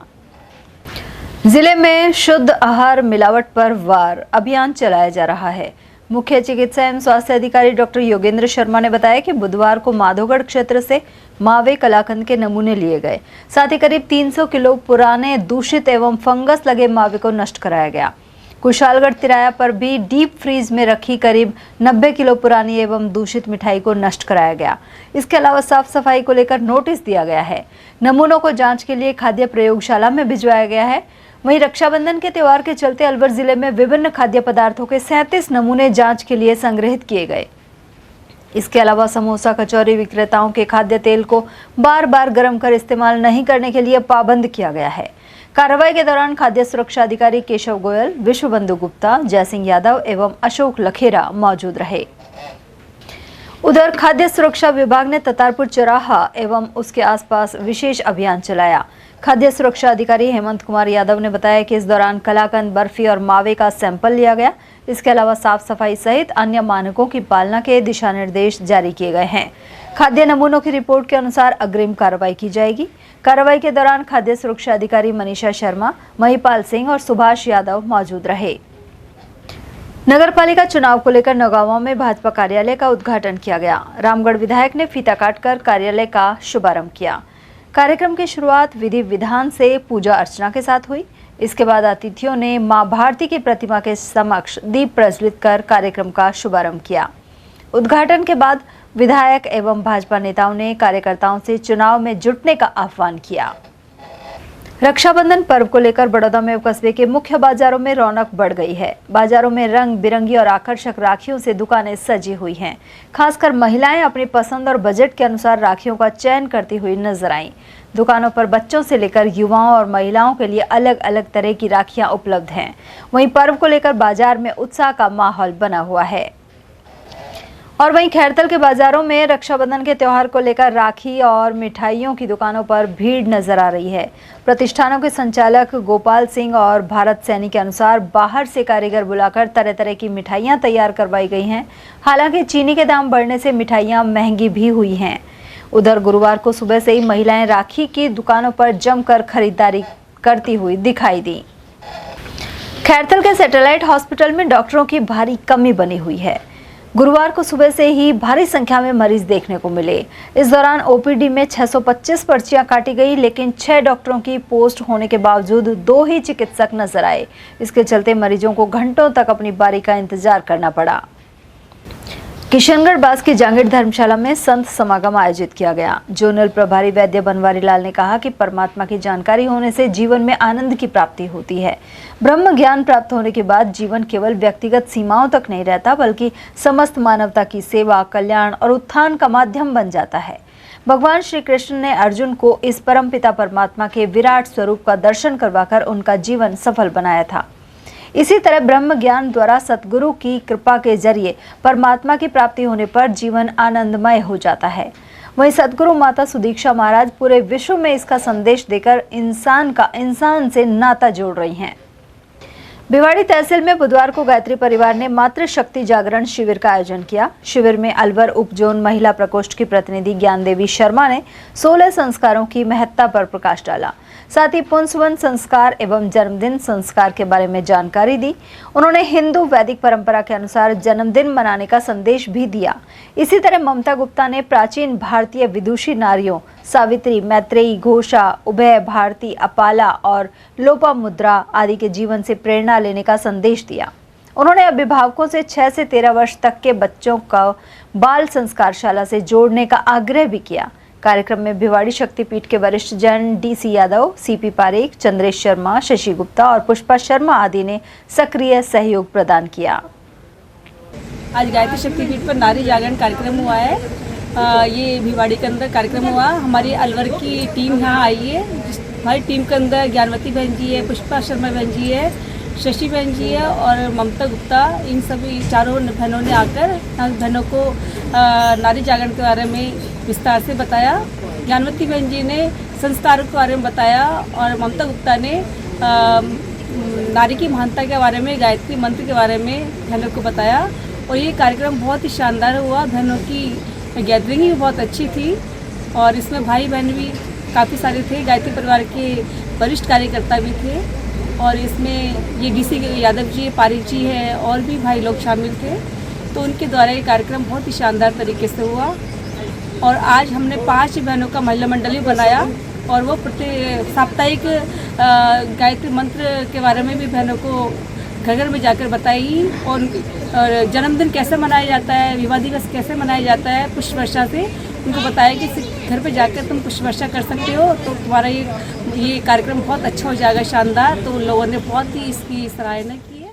जिले में शुद्ध आहार मिलावट पर वार अभियान चलाया जा रहा है। मुख्य चिकित्सा एवं स्वास्थ्य अधिकारी डॉक्टर योगेंद्र शर्मा ने बताया कि बुधवार को माधोगढ़ क्षेत्र से मावे कलाकंद के नमूने लिए गए। साथ ही करीब 300 किलो पुराने दूषित एवं फंगस लगे मावे को नष्ट कराया गया। कुशालगढ़ तिराया पर भी डीप फ्रीज में रखी करीब 90 किलो पुरानी एवं दूषित मिठाई को नष्ट कराया गया। इसके अलावा साफ सफाई को लेकर नोटिस दिया गया है। नमूनों को जांच के लिए खाद्य प्रयोगशाला में भिजवाया गया है। वहीं रक्षाबंधन के त्योहार के चलते अलवर जिले में विभिन्न खाद्य पदार्थों के 37 नमूने जांच के लिए संग्रहित किए गए। इसके अलावा समोसा, कचौरी विक्रेताओं के खाद्य तेल को बार गर्म कर इस्तेमाल नहीं करने के लिए पाबंद किया गया है। कार्रवाई के दौरान खाद्य सुरक्षा अधिकारी केशव गोयल, विश्वबंधु गुप्ता, जयसिंह यादव एवं अशोक लखेरा मौजूद रहे। उधर खाद्य सुरक्षा विभाग ने ततारपुर चौराहा एवं उसके आसपास विशेष अभियान चलाया। खाद्य सुरक्षा अधिकारी हेमंत कुमार यादव ने बताया कि इस दौरान कलाकंद, बर्फी और मावे का सैंपल लिया गया। इसके अलावा साफ सफाई सहित अन्य मानकों की पालना के दिशा निर्देश जारी किए गए हैं। खाद्य नमूनों की रिपोर्ट के अनुसार अग्रिम कार्रवाई की जाएगी। कार्रवाई के दौरान खाद्य सुरक्षा अधिकारी मनीषा शर्मा, महिपाल सिंह और सुभाष यादव मौजूद रहे। नगरपालिका चुनाव को लेकर नौगांव में भाजपा कार्यालय का उद्घाटन किया गया। रामगढ़ विधायक ने फीता काटकर कार्यालय का शुभारंभ किया। कार्यक्रम की शुरुआत विधि विधान से पूजा अर्चना के साथ हुई। इसके बाद अतिथियों ने मां भारती की प्रतिमा के समक्ष दीप प्रज्वलित कर कार्यक्रम का शुभारंभ किया। उद्घाटन के बाद विधायक एवं भाजपा नेताओं ने कार्यकर्ताओं से चुनाव में जुटने का आह्वान किया। रक्षाबंधन पर्व को लेकर बड़ौदा में कस्बे के मुख्य बाजारों में रौनक बढ़ गई है। बाजारों में रंग बिरंगी और आकर्षक राखियों से दुकानें सजी हुई हैं। खासकर महिलाएं अपनी पसंद और बजट के अनुसार राखियों का चयन करती हुई नजर आईं। दुकानों पर बच्चों से लेकर युवाओं और महिलाओं के लिए अलग अलग तरह की राखियां उपलब्ध हैं। वहीं पर्व को लेकर बाजार में उत्साह का माहौल बना हुआ है। और वहीं खैरतल के बाजारों में रक्षाबंधन के त्यौहार को लेकर राखी और मिठाइयों की दुकानों पर भीड़ नजर आ रही है। प्रतिष्ठानों के संचालक गोपाल सिंह और भारत सैनी के अनुसार बाहर से कारीगर बुलाकर तरह तरह की मिठाइयां तैयार करवाई गई हैं। हालांकि चीनी के दाम बढ़ने से मिठाइयां महंगी भी हुई हैं। उधर गुरुवार को सुबह से ही महिलाएं राखी की दुकानों पर जमकर खरीदारी करती हुई दिखाई दी। खैरतल के सैटेलाइट हॉस्पिटल में डॉक्टरों की भारी कमी बनी हुई है। गुरुवार को सुबह से ही भारी संख्या में मरीज देखने को मिले। इस दौरान ओपीडी में 625 पर्चियां काटी गई, लेकिन 6 डॉक्टरों की पोस्ट होने के बावजूद 2 ही चिकित्सक नजर आए। इसके चलते मरीजों को घंटों तक अपनी बारी का इंतजार करना पड़ा। किशनगढ़ बास की जांगीर धर्मशाला में संत समागम आयोजित किया गया। जोनल प्रभारी वैद्य बनवारी लाल ने कहा कि परमात्मा की जानकारी होने से जीवन में आनंद की प्राप्ति होती है। ब्रह्म ज्ञान प्राप्त होने के बाद जीवन केवल व्यक्तिगत सीमाओं तक नहीं रहता, बल्कि समस्त मानवता की सेवा, कल्याण और उत्थान का माध्यम बन जाता है। भगवान श्री कृष्ण ने अर्जुन को इस परमपिता परमात्मा के विराट स्वरूप का दर्शन करवाकर उनका जीवन सफल बनाया था। इसी तरह ब्रह्म ज्ञान द्वारा सतगुरु की कृपा के जरिए परमात्मा की प्राप्ति होने पर जीवन आनंदमय हो जाता है। वहीं सतगुरु माता सुदीक्षा महाराज पूरे विश्व में इसका संदेश देकर इंसान से नाता जोड़ रही हैं। भिवाड़ी तहसील में बुधवार को गायत्री परिवार ने मातृ शक्ति जागरण शिविर का आयोजन किया। शिविर में अलवर उप जोन महिला प्रकोष्ठ की प्रतिनिधि ज्ञान देवी शर्मा ने 16 संस्कारों की महत्ता पर प्रकाश डाला। साथ ही पुंसवन संस्कार एवं जन्मदिन संस्कार के बारे में जानकारी दी। उन्होंने हिंदू वैदिक परंपरा के अनुसार जन्मदिन मनाने का संदेश भी दिया। इसी तरह ममता गुप्ता ने प्राचीन भारतीय विदुषी नारियों सावित्री, मैत्रेयी, घोषा, उभय भारती, अपाला और लोपामुद्रा आदि के जीवन से प्रेरणा लेने का संदेश दिया। उन्होंने अभिभावकों से 6 से 13 वर्ष तक के बच्चों का बाल संस्कारशाला से जोड़ने का आग्रह भी किया। कार्यक्रम में भिवाड़ी शक्तिपीठ के वरिष्ठ जन DC यादव, CP पारेख, चंद्रेश शर्मा, शशि गुप्ता और पुष्पा शर्मा आदि ने सक्रिय सहयोग प्रदान किया। आज गायत्री शक्तिपीठ पर नारी जागरण कार्यक्रम हुआ है। ये भिवाड़ी के अंदर कार्यक्रम हुआ। हमारी अलवर की टीम यहाँ आई है। हमारी टीम के अंदर ज्ञानवती बहन जी है, पुष्पा शर्मा बहन जी है, शशि बहन जी है और ममता गुप्ता। इन सभी चारों बहनों ने आकर बहनों को नारी जागरण के बारे में विस्तार से बताया। ज्ञानवती बहन जी ने संस्कारों के बारे में बताया और ममता गुप्ता ने नारी की महानता के बारे में, गायत्री मंत्र के बारे में बहनों को बताया। और ये कार्यक्रम बहुत ही शानदार हुआ। बहनों की गैदरिंग भी बहुत अच्छी थी और इसमें भाई बहन भी काफ़ी सारे थे। गायत्री परिवार के वरिष्ठ कार्यकर्ता भी थे और इसमें ये DC यादव जी, पारेख जी है और भी भाई लोग शामिल थे। तो उनके द्वारा ये कार्यक्रम बहुत ही शानदार तरीके से हुआ। और आज हमने 5 बहनों का महिला मंडल भी बनाया और वो प्रति साप्ताहिक गायत्री मंत्र के बारे में भी बहनों को घर घर में जाकर बताई और जन्मदिन कैसे मनाया जाता है, विवाह दिवस कैसे मनाया जाता है, पुष्प वर्षा से उनको बताया कि घर पे जाकर तुम पुष्प वर्षा कर सकते हो तो तुम्हारा ये कार्यक्रम बहुत अच्छा हो जाएगा, शानदार। तो उन लोगों ने बहुत ही इसकी सराहना की है।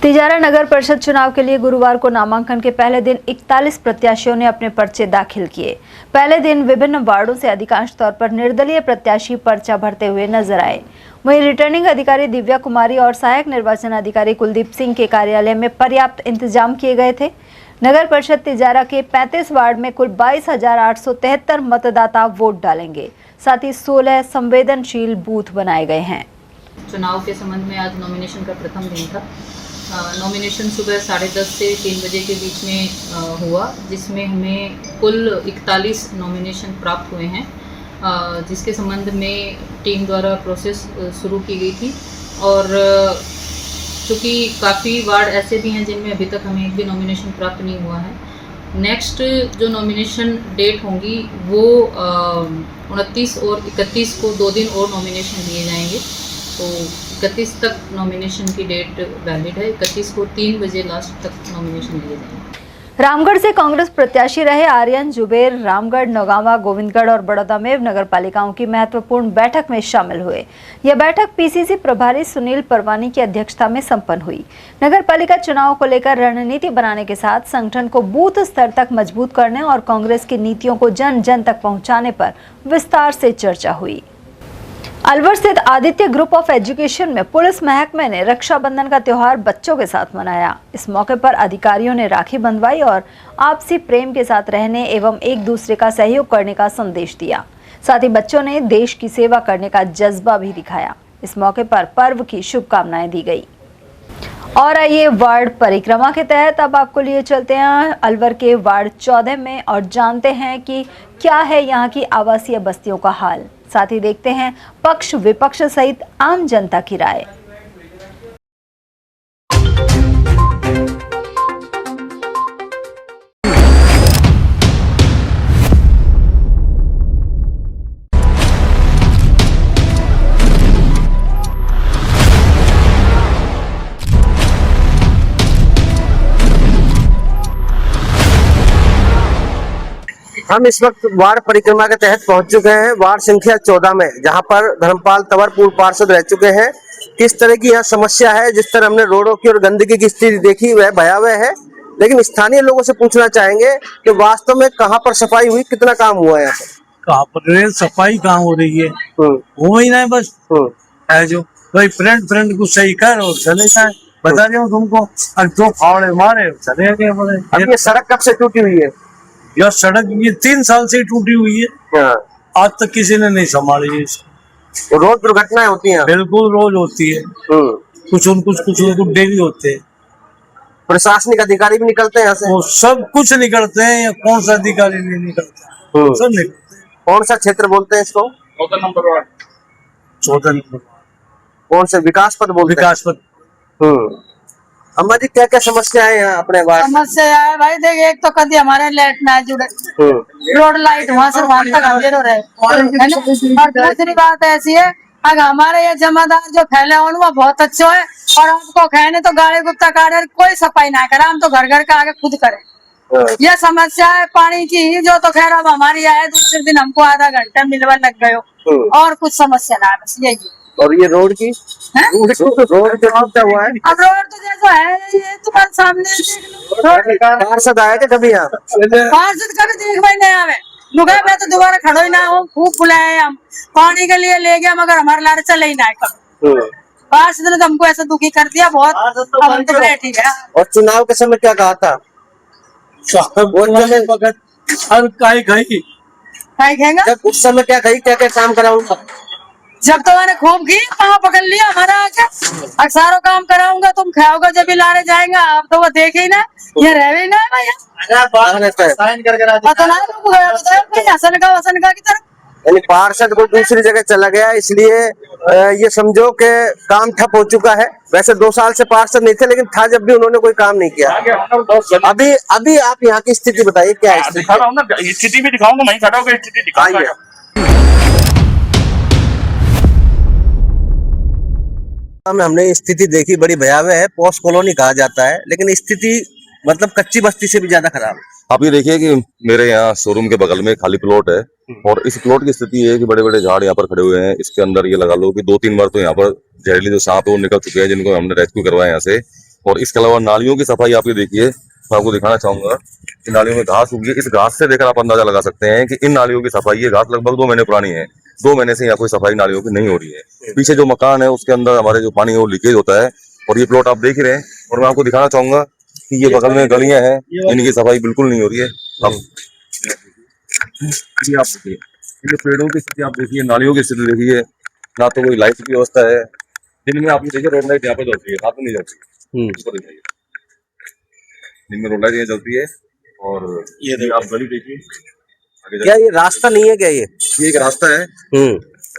तिजारा नगर परिषद चुनाव के लिए गुरुवार को नामांकन के पहले दिन 41 प्रत्याशियों ने अपने पर्चे दाखिल किए। पहले दिन विभिन्न वार्डों से अधिकांश तौर पर निर्दलीय प्रत्याशी पर्चा भरते हुए नजर आए। वहीं रिटर्निंग अधिकारी दिव्या कुमारी और सहायक निर्वाचन अधिकारी कुलदीप सिंह के कार्यालय में पर्याप्त इंतजाम किए गए थे। नगर परिषद तिजारा के 35 वार्ड में कुल 22,873 मतदाता वोट डालेंगे। साथ ही 16 संवेदनशील बूथ बनाए गए हैं। चुनाव के संबंध में आज नॉमिनेशन का प्रथम दिन था। नॉमिनेशन सुबह 10:30 से 3 बजे के बीच में हुआ, जिसमें हमें कुल 41 नॉमिनेशन प्राप्त हुए हैं, जिसके संबंध में टीम द्वारा प्रोसेस शुरू की गई थी। और चूँकि काफ़ी वार्ड ऐसे भी हैं जिनमें अभी तक हमें एक भी नॉमिनेशन प्राप्त नहीं हुआ है। नेक्स्ट जो नॉमिनेशन डेट होंगी वो 29 और 31 को 2 दिन और नॉमिनेशन दिए जाएंगे। तो 31 तक नॉमिनेशन की डेट वैलिड है। 31 को 3 बजे लास्ट तक नॉमिनेशन दिए जाएंगे। रामगढ़ से कांग्रेस प्रत्याशी रहे आर्यन जुबेर रामगढ़, नौगांवा, गोविंदगढ़ और बड़ौदा में नगर पालिकाओं की महत्वपूर्ण बैठक में शामिल हुए। यह बैठक PCC प्रभारी सुनील परवानी की अध्यक्षता में संपन्न हुई। नगर पालिका चुनाव को लेकर रणनीति बनाने के साथ संगठन को बूथ स्तर तक मजबूत करने और कांग्रेस की नीतियों को जन जन तक पहुँचाने पर विस्तार से चर्चा हुई। अलवर स्थित आदित्य ग्रुप ऑफ एजुकेशन में पुलिस महकमे ने रक्षाबंधन का त्योहार बच्चों के साथ मनाया। इस मौके पर अधिकारियों ने राखी बंधवाई और आपसी प्रेम के साथ रहने एवं एक दूसरे का सहयोग करने का संदेश दिया। साथ ही बच्चों ने देश की सेवा करने का जज्बा भी दिखाया। इस मौके पर पर्व की शुभकामनाएं दी गई। और आइए वार्ड परिक्रमा के तहत अब आपको लिए चलते हैं अलवर के वार्ड 14 में और जानते हैं कि क्या है यहाँ की आवासीय बस्तियों का हाल। साथ ही देखते हैं पक्ष विपक्ष सहित आम जनता की राय। हम इस वक्त वार्ड परिक्रमा के तहत पहुंच चुके हैं वार्ड संख्या 14 में, जहां पर धर्मपाल तंवर पूर्व पार्षद रह चुके हैं। किस तरह की यहाँ समस्या है, जिस तरह हमने रोडों की और गंदगी की स्थिति देखी वह भयावह है, लेकिन स्थानीय लोगों से पूछना चाहेंगे कि वास्तव में कहाँ पर सफाई हुई, कितना काम हुआ है यहाँ पर? कहाँ पर सफाई कहाँ हो रही है, हो ही नहीं बस है जो भाई फ्रेंड को सही कर और चले जाए। बता रहे हो तुमको, अब 2 फावड़े मारे चले गए बोले। अब ये सड़क कब से टूटी हुई है? यह सड़क ये 3 साल से टूटी हुई है, आज तक किसी ने नहीं संभाली है। तो रोज दुर्घटनाएं होती हैं? बिल्कुल रोज होती है, कुछ उनको डेली होते हैं। प्रशासनिक अधिकारी भी निकलते हैं यहाँ से? वो सब कुछ निकलते हैं, या कौन सा अधिकारी नहीं निकलता, सब निकलते हैं। कौन सा क्षेत्र बोलते हैं इसको? 14 नंबर वार्ड। 14 नंबर कौन से विकास पद बोलते हैं? विकास पद। अम्मा जी क्या क्या समस्या है यहाँ अपने वार्ड? समस्या है भाई, देखिए एक तो कभी हमारे लाइट ना जुड़े, रोड लाइट वहाँ से वहाँ तक अंधेर हो रहे, और दूसरी बात ऐसी है अगर हमारे ये जमादार जो फैले हो वो बहुत अच्छे है, और आपको कहने तो गाड़ी गुप्ता कार्ड कोई सफाई ना करे, हम तो घर घर का आगे खुद करें। ये समस्या है पानी की, जो तो खैर अब हमारी है, दूसरे दिन हमको आधा घंटा मिलवा लग गयो, और कुछ समस्या ना है, बस यही है। और ये रोड की रोड क्या हुआ है? अब रोड तो जैसा है ये तुम्हारे सामने पार्षद आए थे कभी यहाँ? पार्षद कभी देख भाई नहीं आवे, मैं तो दोबारा खड़ो ही ना हूँ, खूब बुलाए हम पानी के लिए ले गया, मगर हमारे लारे चले ही ना कभी। पार्षद ने तो हमको ऐसा दुखी कर दिया बहुत, अब हम तो बैठ ही गया। और चुनाव के समय क्या कहा था? जब उस समय क्या कही, क्या क्या काम कराऊंगा? जब तो मैंने खूब की कहाँ पकड़ लिया हमारा आके, अक्सारों काम कराऊंगा, तुम खाओगे जब भी लाने जाएंगे, आप तो वो देखे ही ना, ये रह ही ना हसन का की तरफ। यानी पार्षद को दूसरी जगह चला गया, इसलिए ये समझो कि काम ठप हो चुका है। वैसे 2 साल से पार्षद नहीं थे, लेकिन था जब भी उन्होंने कोई काम नहीं किया। अभी आप यहाँ की स्थिति बताइए, क्या है स्थिति भी दिखाऊंगा, मैं खड़ा होकर स्थिति दिखाऊंगा। हमने स्थिति देखी, बड़ी भयावह है, पोस्ट कॉलोनी कहा जाता है, लेकिन स्थिति मतलब कच्ची बस्ती से भी ज्यादा खराब है। आप ये देखिए कि मेरे यहाँ शोरूम के बगल में खाली प्लॉट है, और इस प्लॉट की स्थिति ये है कि बड़े बड़े झाड़ यहाँ पर खड़े हुए हैं। इसके अंदर ये लगा लो कि 2-3 बार तो यहाँ पर जहरीले जो सांप है वो निकल चुके हैं, जिनको हमने रेस्क्यू करवाया यहाँ से। और इसके अलावा नालियों की सफाई आप ये देखिए, मैं आपको दिखाना चाहूंगा कि नालियों में घास उगी है। इस घास से देखकर आप अंदाजा लगा सकते हैं कि इन नालियों की सफाई, ये घास लगभग 2 महीने पुरानी है, 2 महीने से यहाँ कोई सफाई नालियों की नहीं हो रही है। पीछे जो मकान है उसके अंदर हमारे जो पानी है वो लीकेज होता है, और ये प्लॉट आप देख ही रहे हैं। और मैं आपको दिखाना चाहूंगा कि ये बगल में गलियां हैं, इनकी सफाई बिल्कुल नहीं हो रही है। अब ये आप देखिए, ये पेड़ों की स्थिति आप देखिए, नालियों की स्थिति देखिए, ना तो कोई लाइट की व्यवस्था है। दिन में आप देखिए रोड लाइट यहाँ पे जलती है, रात में नहीं जलती। दिन में रोड लाइट यहाँ जलती है। और ये आप गली देखिए, क्या ये रास्ता नहीं है? क्या ये एक रास्ता है,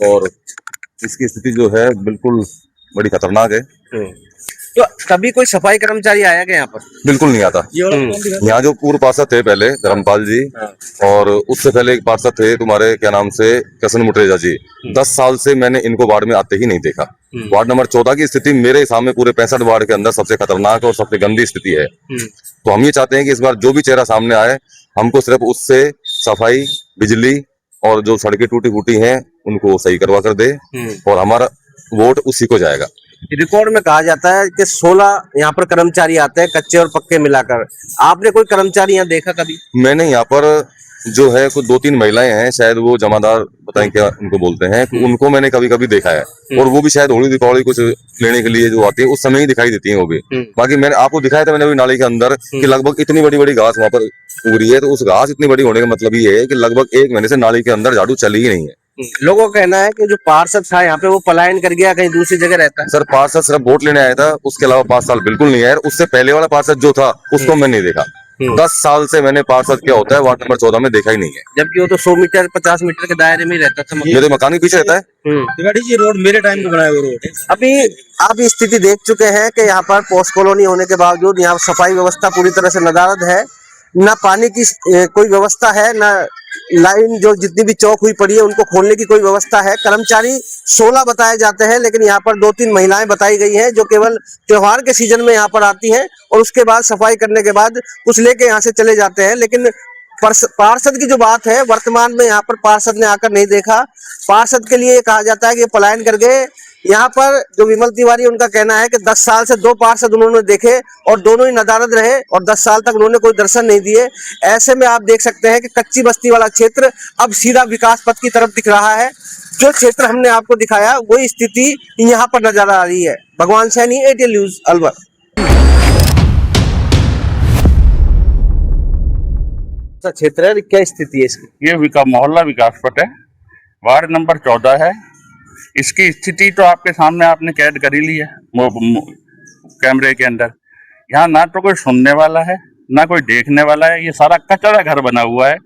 और इसकी स्थिति जो है बिल्कुल बड़ी खतरनाक है। तो कभी कोई सफाई कर्मचारी आया क्या यहाँ पर? बिल्कुल नहीं आता। यहाँ जो पूर्व पार्षद थे पहले धर्मपाल जी, और उससे पहले एक पार्षद थे तुम्हारे क्या नाम से, कृष्ण मुटरेजा जी, 10 साल से मैंने इनको वार्ड में आते ही नहीं देखा। वार्ड नंबर 14 की स्थिति मेरे सामने पूरे 65 वार्ड के अंदर सबसे खतरनाक और सबसे गंदी स्थिति है। तो हम ये चाहते हैं कि इस बार जो भी चेहरा सामने आए, हमको सिर्फ उससे सफाई, बिजली और जो सड़कें टूटी फूटी हैं उनको सही करवा कर दे, और हमारा वोट उसी को जाएगा। रिकॉर्ड में कहा जाता है कि 16 यहाँ पर कर्मचारी आते हैं, कच्चे और पक्के मिलाकर। आपने कोई कर्मचारी यहाँ देखा कभी? मैंने यहाँ पर जो है कुछ 2-3 महिलाएं हैं, शायद वो जमादार बताएं क्या उनको बोलते हैं, उनको मैंने कभी कभी देखा है, और वो भी शायद होली दीपावली कुछ लेने के लिए जो आती है उस समय ही दिखाई देती है वो भी। बाकी मैंने आपको दिखाया था, मैंने अभी नाली के अंदर कि लगभग इतनी बड़ी बड़ी घास वहाँ पर उग रही है। तो उस घास इतनी बड़ी होने का मतलब ये है कि लगभग 1 महीने से नाली के अंदर झाड़ू चली ही नहीं है। लोगों का कहना है कि जो पार्षद था यहाँ पे वो पलायन कर गया, कहीं दूसरी जगह रहता है। सर पार्षद सिर्फ वोट लेने आया था, उसके अलावा 5 साल बिल्कुल नहीं आया। उससे पहले वाला पार्षद जो था उसको मैं नहीं देखा। 10 साल से मैंने पार्षद क्या होता है वार्ड नंबर 14 में देखा ही नहीं है। जबकि वो तो 100 मीटर 50 मीटर के दायरे में ही रहता था। मेरे मकान के पीछे रहता है। ये रोड मेरे टाइम पे बनाया हुआ रोड। अभी आप स्थिति देख चुके हैं कि यहाँ पर पोस्ट कॉलोनी होने के बावजूद यहाँ सफाई व्यवस्था पूरी तरह से नदारद है, ना पानी की कोई व्यवस्था है, ना लाइन जो जितनी भी चौक हुई पड़ी है उनको खोलने की कोई व्यवस्था है। कर्मचारी 16 बताए जाते हैं, लेकिन यहाँ पर 2-3 महिलाएं बताई गई हैं जो केवल त्योहार के सीजन में यहाँ पर आती हैं, और उसके बाद सफाई करने के बाद कुछ लेके यहाँ से चले जाते हैं। लेकिन पार्षद की जो बात है, वर्तमान में यहाँ पर पार्षद ने आकर नहीं देखा। पार्षद के लिए ये कहा जाता है कि पलायन कर गए। यहाँ पर जो विमल तिवारी, उनका कहना है कि 10 साल से 2 पार्षद उन्होंने देखे और दोनों ही नदारद रहे, और 10 साल तक उन्होंने कोई दर्शन नहीं दिए। ऐसे में आप देख सकते हैं कि कच्ची बस्ती वाला क्षेत्र अब सीधा विकास पथ की तरफ दिख रहा है। जो क्षेत्र हमने आपको दिखाया वही स्थिति यहाँ पर नजर आ रही है। भगवान सैनी, ATL न्यूज, अलवर। क्षेत्र है, क्या स्थिति है इसकी? ये मोहल्ला विकास पथ है, वार्ड नंबर 14 है। इसकी स्थिति तो आपके सामने आपने कैद कर ही ली है कैमरे के अंदर। यहाँ ना तो कोई सुनने वाला है, ना कोई देखने वाला है। ये सारा कचरा घर बना हुआ है।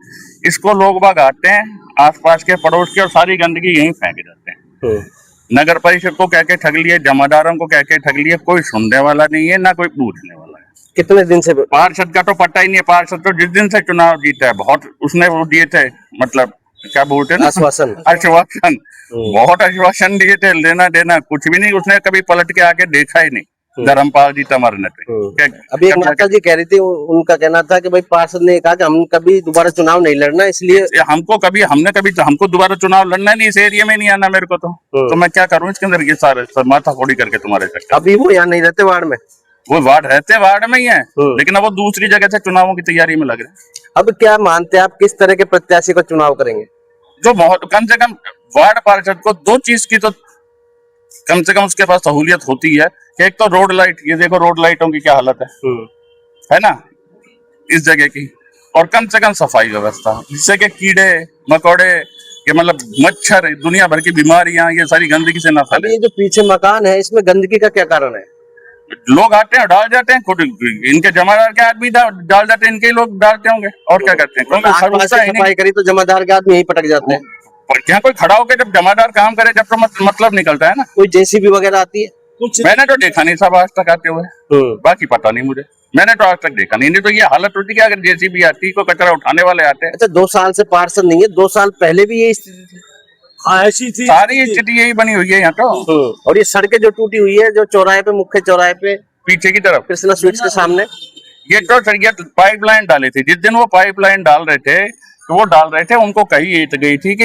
इसको लोग बाग आते हैं, आसपास के पड़ोस के, और सारी गंदगी यहीं फेंक जाते हैं। नगर परिषद को कह के ठग लिए, जमादारों को कह के ठग लिए, कोई सुनने वाला नहीं है, ना कोई पूछने वाला है। कितने दिन से पार्षद का तो पता ही नहीं है। पार्षद तो जिस दिन से चुनाव जीता है, बहुत उसने वो दिए थे, मतलब क्या बोलते हैं ना, आश्वासन। आश्वासन, बहुत आश्वासन दिए थे, लेना देना कुछ भी नहीं, उसने कभी पलट के आके देखा ही नहीं। धर्मपाल जी तंवर ने अभी एक माता जी कह रही थी, उनका कहना था कि भाई पार्षद ने कहा कि हम कभी दोबारा चुनाव नहीं लड़ना, इसलिए हमको दोबारा चुनाव लड़ना नहीं, इस एरिया में नहीं आना मेरे को तो मैं क्या करूं इसके अंदर, ये सारे माथा फोड़ी करके तुम्हारे सकते। अभी वो यहाँ नहीं रहते वार्ड में, वो वार्ड रहते वार्ड में ही है, लेकिन अब वो दूसरी जगह से चुनावों की तैयारी में लग रहे हैं। अब क्या मानते हैं आप, किस तरह के प्रत्याशी को चुनाव करेंगे? जो कम से कम वार्ड पार्षद को दो चीज की तो कम से कम उसके पास सहूलियत होती है कि एक तो रोड लाइट, ये देखो रोड लाइटों की क्या हालत है ना इस जगह की, और कम से कम सफाई व्यवस्था, जिससे कि कीड़े मकोड़े के मतलब मच्छर, दुनिया भर की बीमारियां, ये सारी गंदगी से ना फैले। ये जो पीछे मकान है, इसमें गंदगी का क्या कारण है? लोग आते हैं डाल जाते हैं, खुद इनके जमादार के आदमी डाल जाते हैं, इनके लोग डालते होंगे और क्या करते हैं। सफाई करी तो जमादार के आदमी यही पटक जाते हैं। यहाँ कोई खड़ा होकर जब जमादार काम करे जब तो मतलब निकलता है ना। कोई जेसीबी वगैरह आती है? कुछ मैंने तो देखा नहीं सब आज तक आते हुए, बाकी पता नहीं मुझे, मैंने तो आज तक देखा नहीं तो ये हालत होती है अगर जेसीबी आती को कचरा उठाने वाले आते हैं। अच्छा, 2 साल से पार्षद नहीं है, 2 साल पहले भी यही स्थिति थी? हाँ ऐसी थी, सारी स्थिति यही बनी हुई है यहाँ तो। और ये सड़कें जो टूटी हुई है, जो चौराहे पे, मुख्य चौराहे पे पीछे की तरफ कृष्णा स्वीट्स के सामने, ये तो पाइपलाइन डाली थी, जिस दिन वो पाइपलाइन डाल रहे थे तो वो डाल रहे थे, उनको कही गई थी कि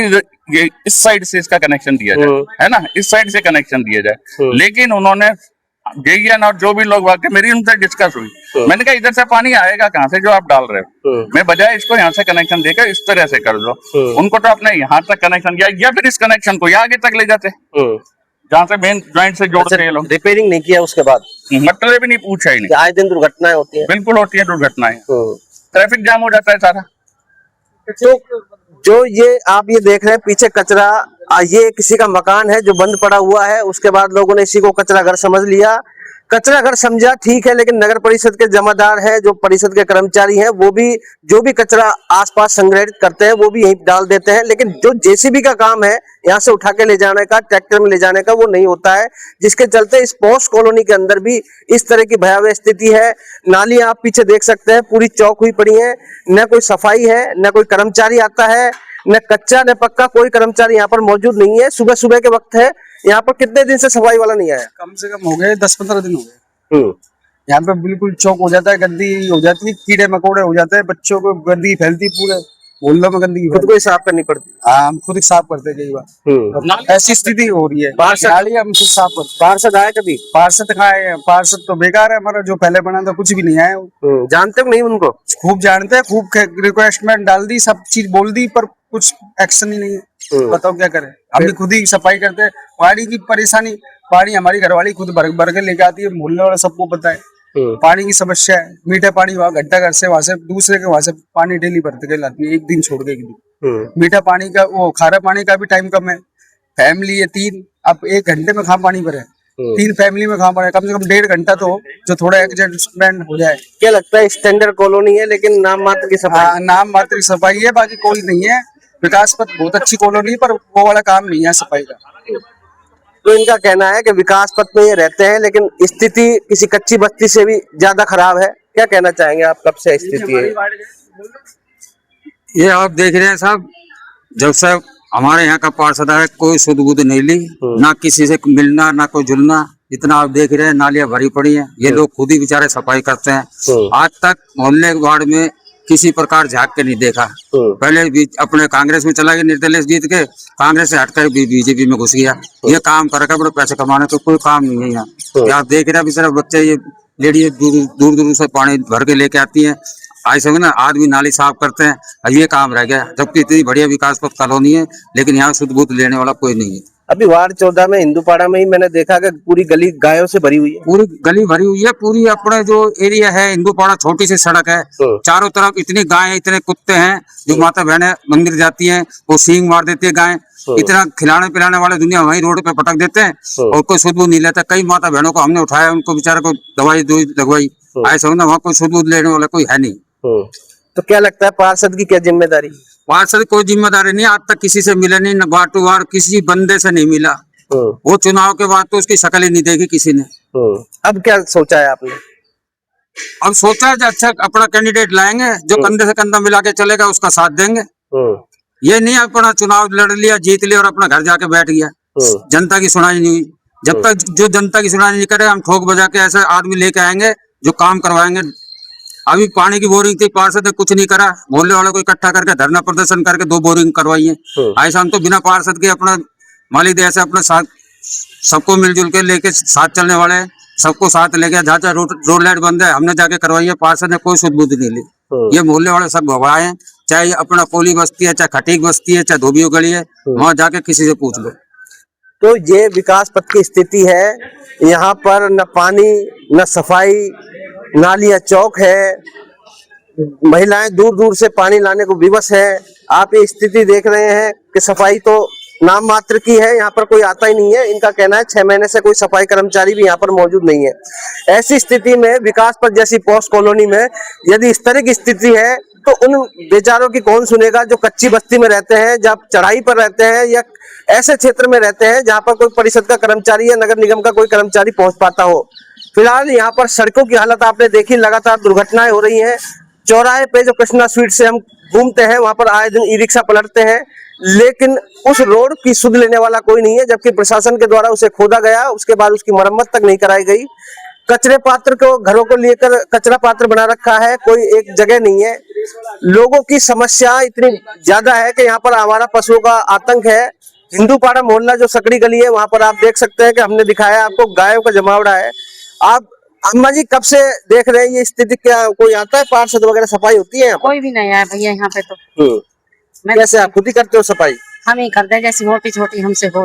ये इस साइड से इसका कनेक्शन दिया जाए, है ना, इस साइड से कनेक्शन दिया जाए, लेकिन उन्होंने जेईएन और जो भी लोग वाकई मेरी उनसे डिस्कस हुई, मैंने कहा इधर से पानी आएगा कहाँ से जो आप डाल रहे हो, मैं बजाय इसको यहाँ से कनेक्शन देकर इस तरह से कर दो। उनको तो अपने यहाँ तक कनेक्शन दिया या फिर इस कनेक्शन को आगे तक ले जाते जहाँ से मेन ज्वाइंट से जोड़ते हैं लोग। रिपेयरिंग नहीं किया उसके बाद? मतलब भी नहीं पूछा ही नहीं। आए दिन दुर्घटनाएं होती है? बिल्कुल होती है दुर्घटनाएं, ट्रैफिक जाम हो जाता है सारा। तो जो ये आप ये देख रहे हैं पीछे कचरा, ये किसी का मकान है जो बंद पड़ा हुआ है, उसके बाद लोगों ने इसी को कचरा घर समझ लिया। कचरा घर समझा ठीक है, लेकिन नगर परिषद के जमादार है, जो परिषद के कर्मचारी हैं, वो भी जो भी कचरा आसपास संग्रहित करते हैं वो भी यहीं डाल देते हैं, लेकिन जो जेसीबी का काम है यहाँ से उठा के ले जाने का, ट्रैक्टर में ले जाने का, वो नहीं होता है, जिसके चलते इस पॉश कॉलोनी के अंदर भी इस तरह की भयावह स्थिति है। नालियां आप पीछे देख सकते हैं पूरी चौक हुई पड़ी है, न कोई सफाई है, न कोई कर्मचारी आता है, न कच्चा न पक्का कोई कर्मचारी यहाँ पर मौजूद नहीं है। सुबह सुबह के वक्त है, यहाँ पर कितने दिन से सफाई वाला नहीं आया? कम से कम हो गए 10-15 दिन हो गए। यहाँ पे बिल्कुल चौक हो जाता है, गंदगी हो जाती है, कीड़े मकोड़े हो जाते हैं, बच्चों को गंदगी फैलती, पूरे मोहल्लों में गंदगी खुद को ही साफ करनी पड़ती है। हाँ, हम खुद ही साफ करते हैं कई बार, ऐसी स्थिति हो रही है। हम खुद साफ करते। पार्षद आए कभी? पार्षद खाए, पार्षद तो बेकार है हमारा, जो पहले बना था कुछ भी नहीं आया। जानते हो नहीं उनको? खूब जानते हैं, खूब रिक्वेस्टमेंट डाल दी, सब चीज बोल दी, पर कुछ एक्शन ही नहीं है। बताओ क्या करें, हम भी खुद ही सफाई करते हैं। पानी की परेशानी, पानी हमारी घरवाली खुद भर के लेके आती है, मोहल्ले वाला सबको पता है पानी की समस्या है। मीठा पानी वहाँ घंटा घर से, वहां से दूसरे के वहां से पानी डेली भरते के लाती है, एक दिन छोड़ के एक दिन। मीठा पानी का, वो खारा पानी का भी टाइम कम है, फैमिली है 3, अब 1 घंटे में कहाँ पानी भरे, 3 फैमिली में कहाँ भरे, कम से कम 1.5 घंटा तो जो थोड़ा एडजस्टमेंट हो जाए। क्या लगता है स्टैंडर्ड कॉलोनी है लेकिन नाम मात्र की सफाई? नाम मात्र की सफाई है, बाकी कोई नहीं है। विकास पथ बहुत अच्छी कॉलोनी, पर वो वाला काम नहीं है सफाई का। तो इनका कहना है कि विकास पथ में ये रहते हैं, लेकिन स्थिति किसी कच्ची बस्ती से भी ज्यादा खराब है। क्या कहना चाहेंगे आप, कब से स्थिति है ये? आप देख रहे हैं साहब, जब से हमारे यहाँ का पार्षद है, कोई सुध बुध नहीं ली, ना किसी से मिलना, ना कोई जुलना। इतना आप देख रहे हैं, नालियां भरी पड़ी हैं, ये लोग खुद ही बेचारे सफाई करते हैं। आज तक मोहल्ले वार्ड में किसी प्रकार झांक के नहीं देखा। पहले अपने कांग्रेस में चला गया, निर्दलीय जीत के, कांग्रेस से हटकर बीजेपी में घुस गया। ये काम करके बड़े पैसे कमाने तो कोई काम नहीं है यहाँ। आप देख रहे हैं सिर्फ बच्चे, ये लेडी दूर दूर से पानी भर के लेके आती है, ऐसे में ना आदमी नाली साफ करते हैं, ये काम रह गया। जबकि इतनी बढ़िया विकास पथ कॉलोनी है, लेकिन यहाँ शुद्ध बुद्ध लेने वाला कोई नहीं है। अभी वार्ड 14 में हिंदूपाड़ा में ही मैंने देखा कि पूरी गली गायों से भरी हुई है। पूरी गली भरी हुई है, पूरी अपने जो एरिया है हिंदूपाड़ा, छोटी सी सड़क है, चारों तरफ इतनी गाय, इतने कुत्ते हैं, जो माता बहनें मंदिर जाती हैं, वो सींग मार देती है गाय, इतना खिलाने पिलाने वाले दुनिया वहीं रोड पे पटक देते हैं, और कोई शुद्ध नहीं लेता। कई माता बहनों को हमने उठाया, उनको बेचारे को दवाई लगवाई, ऐसा ना वहाँ कोई शुद्ध लेने वाला कोई है नहीं। तो क्या लगता है पार्षद की क्या जिम्मेदारी? पार्षद कोई जिम्मेदारी नहीं, आज तक किसी से मिले नहीं, न बार टू बार किसी बंदे से नहीं मिला। वो चुनाव के बाद तो उसकी शक्ल ही नहीं देखी किसी ने। अब क्या सोचा है आपने? अब सोचा है अच्छा अपना कैंडिडेट लाएंगे, जो कंधे से कंधा मिला के चलेगा, उसका साथ देंगे। ये नहीं अपना चुनाव लड़ लिया, जीत लिया और अपना घर जाके बैठ गया, जनता की सुनाई नहीं हुई। जब तक जो जनता की सुनाई नहीं करे, हम ठोक बजा के ऐसे आदमी लेके आएंगे जो काम करवाएंगे। अभी पानी की बोरिंग थी, पार्षद ने कुछ नहीं करा, मोहल्ले वालों को इकट्ठा करके धरना प्रदर्शन करके 2 बोरिंग करवाई है। ऐसा हम तो बिना पार्षद के अपना मालिक ऐसे अपने साथ सबको मिलजुल के लेके साथ चलने वाले हैं, सबको साथ लेके जहाँ रोड लाइट बंद है हमने जाके करवाई है, पार्षद ने कोई सुध बुध नहीं ली। ये मोहल्ले वाले सब भगवाए हैं, चाहे अपना कोली बस्ती है, चाहे खटीक बस्ती है, चाहे धोबियों गली है, वहाँ जाके किसी से पूछ लो। तो ये विकास पथ की स्थिति है, यहाँ पर न पानी न सफाई, नालियां चौक है, महिलाएं दूर दूर से पानी लाने को विवश है। आप ये स्थिति देख रहे हैं कि सफाई तो नाम मात्र की है, यहाँ पर कोई आता ही नहीं है। इनका कहना है 6 महीने से कोई सफाई कर्मचारी भी यहाँ पर मौजूद नहीं है। ऐसी स्थिति में विकास पथ जैसी पॉस्ट कॉलोनी में यदि इस तरह की स्थिति है तो उन बेचारों की कौन सुनेगा जो कच्ची बस्ती में रहते हैं, जब चढ़ाई पर रहते हैं या ऐसे क्षेत्र में रहते हैं जहाँ पर कोई परिषद का कर्मचारी या नगर निगम का कोई कर्मचारी पहुंच पाता हो। फिलहाल यहाँ पर सड़कों की हालत आपने देखी, लगातार दुर्घटनाएं हो रही हैं। चौराहे पे जो कृष्णा स्वीट से हम घूमते हैं वहां पर आए दिन ई रिक्शा पलटते हैं, लेकिन उस रोड की सुध लेने वाला कोई नहीं है, जबकि प्रशासन के द्वारा उसे खोदा गया, उसके बाद उसकी मरम्मत तक नहीं कराई गई। कचरे पात्र को घरों को लेकर कचरा पात्र बना रखा है, कोई एक जगह नहीं है। लोगों की समस्या इतनी ज्यादा है कि यहाँ पर आवारा पशुओं का आतंक है। हिंदू पाड़ा मोहल्ला जो सकड़ी गली है वहां पर आप देख सकते हैं कि हमने दिखाया आपको, गायों का जमावड़ा है। आप अम्मा जी कब से देख रहे हैं ये स्थिति? क्या कोई आता है पार्षद वगैरह, सफाई होती है? कोई भी नहीं आया भैया यहाँ पे तो। कैसे आप खुद ही करते हो सफाई? हम ही करते हैं, जैसी मोटी छोटी हमसे हो,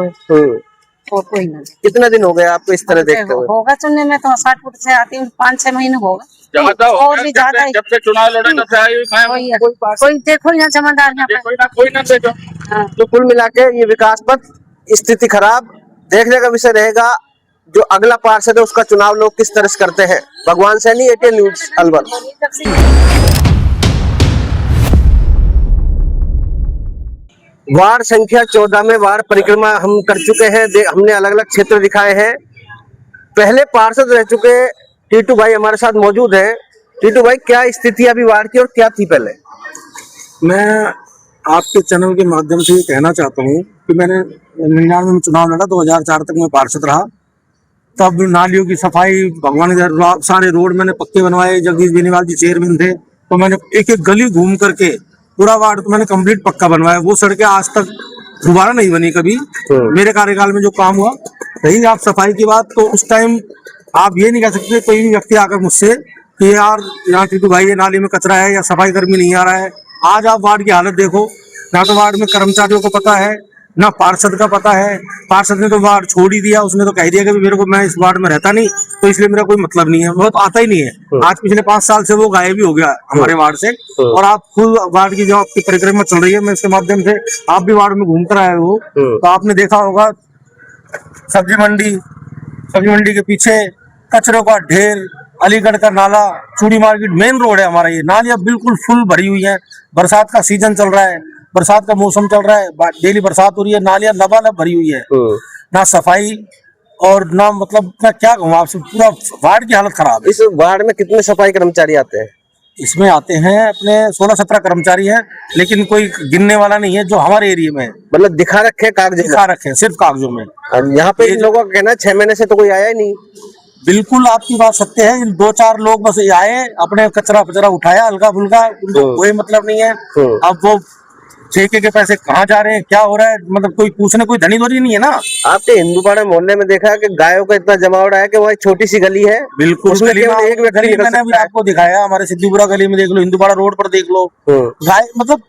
और कोई नहीं। कितना दिन हो गए आपको इस तरह देखते हुए? होगा चुनने में तो 60 फुट से आती हूँ, 5-6 महीने होगा और भी ज्यादा। जब से चुनाव लड़े तब से आई हुई कोई देखो यहाँ जमादार यहाँ पे कोई ना देखो। तो कुल मिला के ये विकास पथ स्थिति खराब, देखने का विषय रहेगा जो अगला पार्षद है उसका चुनाव लोग किस तरह से करते हैं। भगवान Saini, ATN news, Alwar. Ward संख्या 14 में वार्ड परिक्रमा हम कर चुके हैं, हमने अलग अलग क्षेत्र दिखाए हैं। पहले पार्षद रह चुके टीटू भाई हमारे साथ मौजूद हैं। टीटू भाई, क्या स्थिति अभी वार्ड की और क्या थी पहले? मैं आपके चैनल के माध्यम से ये कहना चाहता हूँ कि मैंने 99 में चुनाव लड़ा, 2004 तक मैं पार्षद रहा। तब नालियों की सफाई, भगवान सारे रोड मैंने पक्के बनवाए। जगदीश बेनीवाल जी चेयरमैन थे तो मैंने एक एक गली घूम करके पूरा वार्ड तो मैंने कंप्लीट पक्का बनवाया। वो सड़कें आज तक दोबारा नहीं बनी कभी मेरे कार्यकाल में जो काम हुआ। रही आप सफाई की बात, तो उस टाइम आप ये नहीं कह सकते कोई भी व्यक्ति आकर मुझसे कि यार यहाँ टीटू भाई ये नाली में कचरा है या सफाई कर्मी नहीं आ रहा है। आज आप वार्ड की हालत देखो, ना तो वार्ड में कर्मचारियों को पता है ना पार्षद का पता है। पार्षद ने तो वार्ड छोड़ ही दिया, उसने तो कह दिया कि मेरे को, मैं इस वार्ड में रहता नहीं तो इसलिए मेरा कोई मतलब नहीं है, वो तो आता ही नहीं है। आज पिछले 5 साल से वो गायब ही हो गया हमारे वार्ड से। और आप खुद वार्ड की जो आपकी परिक्रमा चल रही है, मैं इसके माध्यम से, आप भी वार्ड में घूम कर आए हो तो आपने देखा होगा सब्जी मंडी के पीछे कचरों का ढेर, अलीगढ़ का नाला, चूड़ी मार्केट मेन रोड है हमारा, ये नालियां बिल्कुल फुल भरी हुई है। बरसात का सीजन चल रहा है, बरसात का मौसम चल रहा है, डेली बरसात हो रही है, नालियां लबालब भरी हुई है। ना सफाई और ना, मतलब मैं क्या कहूँ आपसे, पूरा वार्ड की हालत खराब है। इस वार्ड में कितने सफाई कर्मचारी आते हैं? इसमें आते हैं अपने 16-17 कर्मचारी हैं, लेकिन कोई गिनने वाला नहीं है जो हमारे एरिया में है। मतलब दिखा रखे कागज, दिखा रखे सिर्फ कागजों में। यहाँ पे इन लोगों का कहना है 6 महीने से तो कोई आया ही नहीं। बिल्कुल आपकी बात सत्य है। 2-4 लोग बस आए, अपने कचरा उठाया हल्का फुल्का, कोई मतलब नहीं है। अब वो ठेके के पैसे कहाँ जा रहे हैं, क्या हो रहा है, मतलब कोई पूछने कोई धनी धोरी नहीं है ना। आपके हिंदू पाड़ा मोहल्ले में देखा है कि गायों का इतना जमावड़ा है कि वहाँ छोटी सी गली है, बिल्कुल उसमें केवल एक व्यक्ति, मैंने अभी आपको दिखाया, हमारे सिद्दीपुरा गली में देख लो, हिंदू पाड़ा रोड पर देख लो, गाय, मतलब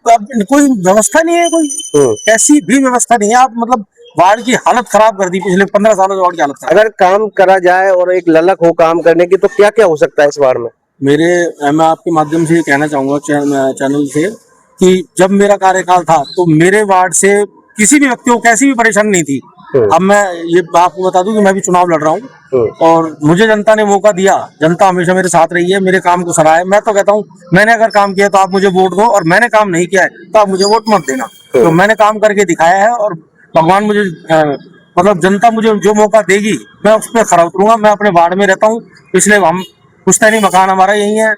कोई व्यवस्था नहीं है, कोई ऐसी भी व्यवस्था नहीं है। आप मतलब वार्ड की हालत खराब कर दी पिछले 15 सालों से वार्ड की हालत। अगर काम करा जाए और एक ललक हो काम करने की, तो क्या क्या हो सकता है इस वार्ड में? मैं आपके माध्यम से ये कहना चाहूंगा चैनल से कि जब मेरा कार्यकाल था तो मेरे वार्ड से किसी भी व्यक्ति को कैसी भी परेशानी नहीं थी। अब मैं ये आपको बता दूं कि मैं भी चुनाव लड़ रहा हूँ और मुझे जनता ने मौका दिया, जनता हमेशा मेरे साथ रही है, मेरे काम को सराहा है। मैं तो कहता हूँ मैंने अगर काम किया तो आप मुझे वोट दो, और मैंने काम नहीं किया है तो आप मुझे वोट मत देना। तो मैंने काम करके दिखाया है और भगवान मुझे, मतलब जनता मुझे जो मौका देगी मैं उस पर खरा उतरूंगा। मैं अपने वार्ड में रहता हूँ, इसलिए हम पुश्तैनी मकान हमारा यही है,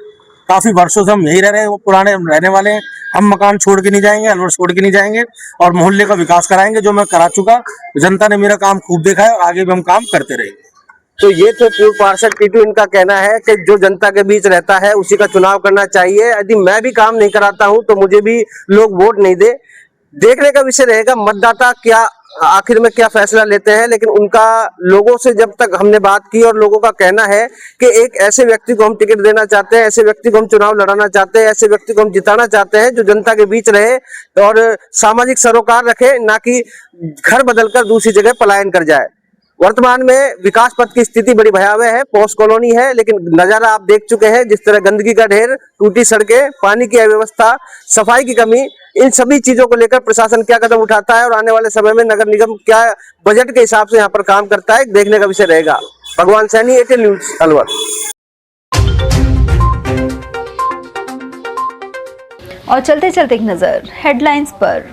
काफी वर्षों से हम यही रह रहे हैं, वो पुराने रहने वाले हैं। हम मकान छोड़ के नहीं जाएंगे, अलवर छोड़ के नहीं जाएंगे और मोहल्ले का विकास कराएंगे, जो मैं करा चुका। जनता ने मेरा काम खूब देखा है और आगे भी हम काम करते रहेंगे। तो ये तो पूर्व पार्षद टीटू इनका कहना है कि जो जनता के बीच रहता है उसी का चुनाव करना चाहिए। यदि मैं भी काम नहीं कराता हूं तो मुझे भी लोग वोट नहीं दे। देखने का विषय रहेगा मतदाता क्या आखिर में क्या फैसला लेते हैं। लेकिन उनका लोगों से जब तक हमने बात की और लोगों का कहना है कि एक ऐसे व्यक्ति को हम टिकट देना चाहते हैं, ऐसे व्यक्ति को हम चुनाव लड़ाना चाहते हैं, ऐसे व्यक्ति को हम जिताना चाहते हैं जो जनता के बीच रहे और सामाजिक सरोकार रखे, ना कि घर बदलकर दूसरी जगह पलायन कर जाए। वर्तमान में विकास पथ की स्थिति बड़ी भयावह है, पोस्ट कॉलोनी है, लेकिन नजारा आप देख चुके हैं जिस तरह गंदगी का ढेर, टूटी सड़कें, पानी की अव्यवस्था, सफाई की कमी, इन सभी चीजों को लेकर प्रशासन क्या कदम उठाता है और आने वाले समय में नगर निगम क्या बजट के हिसाब से यहाँ पर काम करता है, देखने का विषय रहेगा। भगवान सैनी, एटीएन न्यूज, अलवर। और चलते चलते एक नजर हेडलाइंस पर।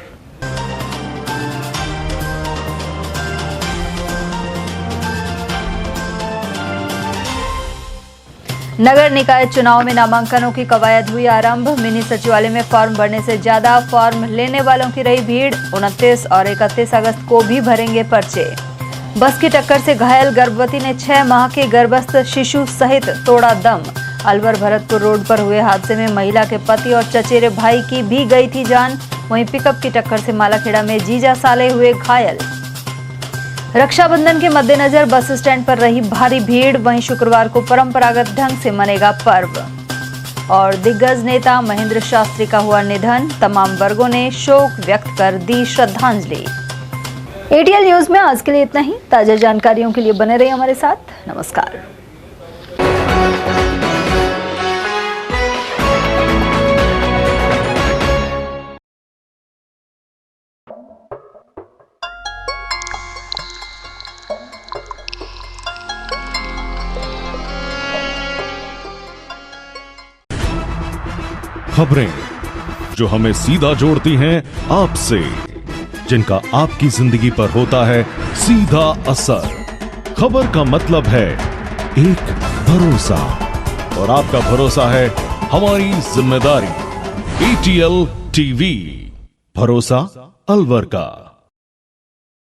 नगर निकाय चुनाव में नामांकनों की कवायद हुई आरंभ। मिनी सचिवालय में फॉर्म भरने से ज्यादा फॉर्म लेने वालों की रही भीड़। 29 और 31 अगस्त को भी भरेंगे पर्चे। बस की टक्कर से घायल गर्भवती ने 6 माह के गर्भस्थ शिशु सहित तोड़ा दम। अलवर भरतपुर रोड पर हुए हादसे में महिला के पति और चचेरे भाई की भी गई थी जान। वहीं पिकअप की टक्कर से मालाखेड़ा में जीजा साले हुए घायल। रक्षाबंधन के मद्देनजर बस स्टैंड पर रही भारी भीड़। वहीं शुक्रवार को परंपरागत ढंग से मनेगा पर्व। और दिग्गज नेता महेंद्र शास्त्री का हुआ निधन। तमाम वर्गों ने शोक व्यक्त कर दी श्रद्धांजलि। एटीएल न्यूज में आज के लिए इतना ही। ताजा जानकारियों के लिए बने रहिए हमारे साथ। नमस्कार। खबरें जो हमें सीधा जोड़ती हैं आपसे, जिनका आपकी जिंदगी पर होता है सीधा असर। खबर का मतलब है एक भरोसा, और आपका भरोसा है हमारी जिम्मेदारी। एटीएल टीवी, भरोसा अलवर का।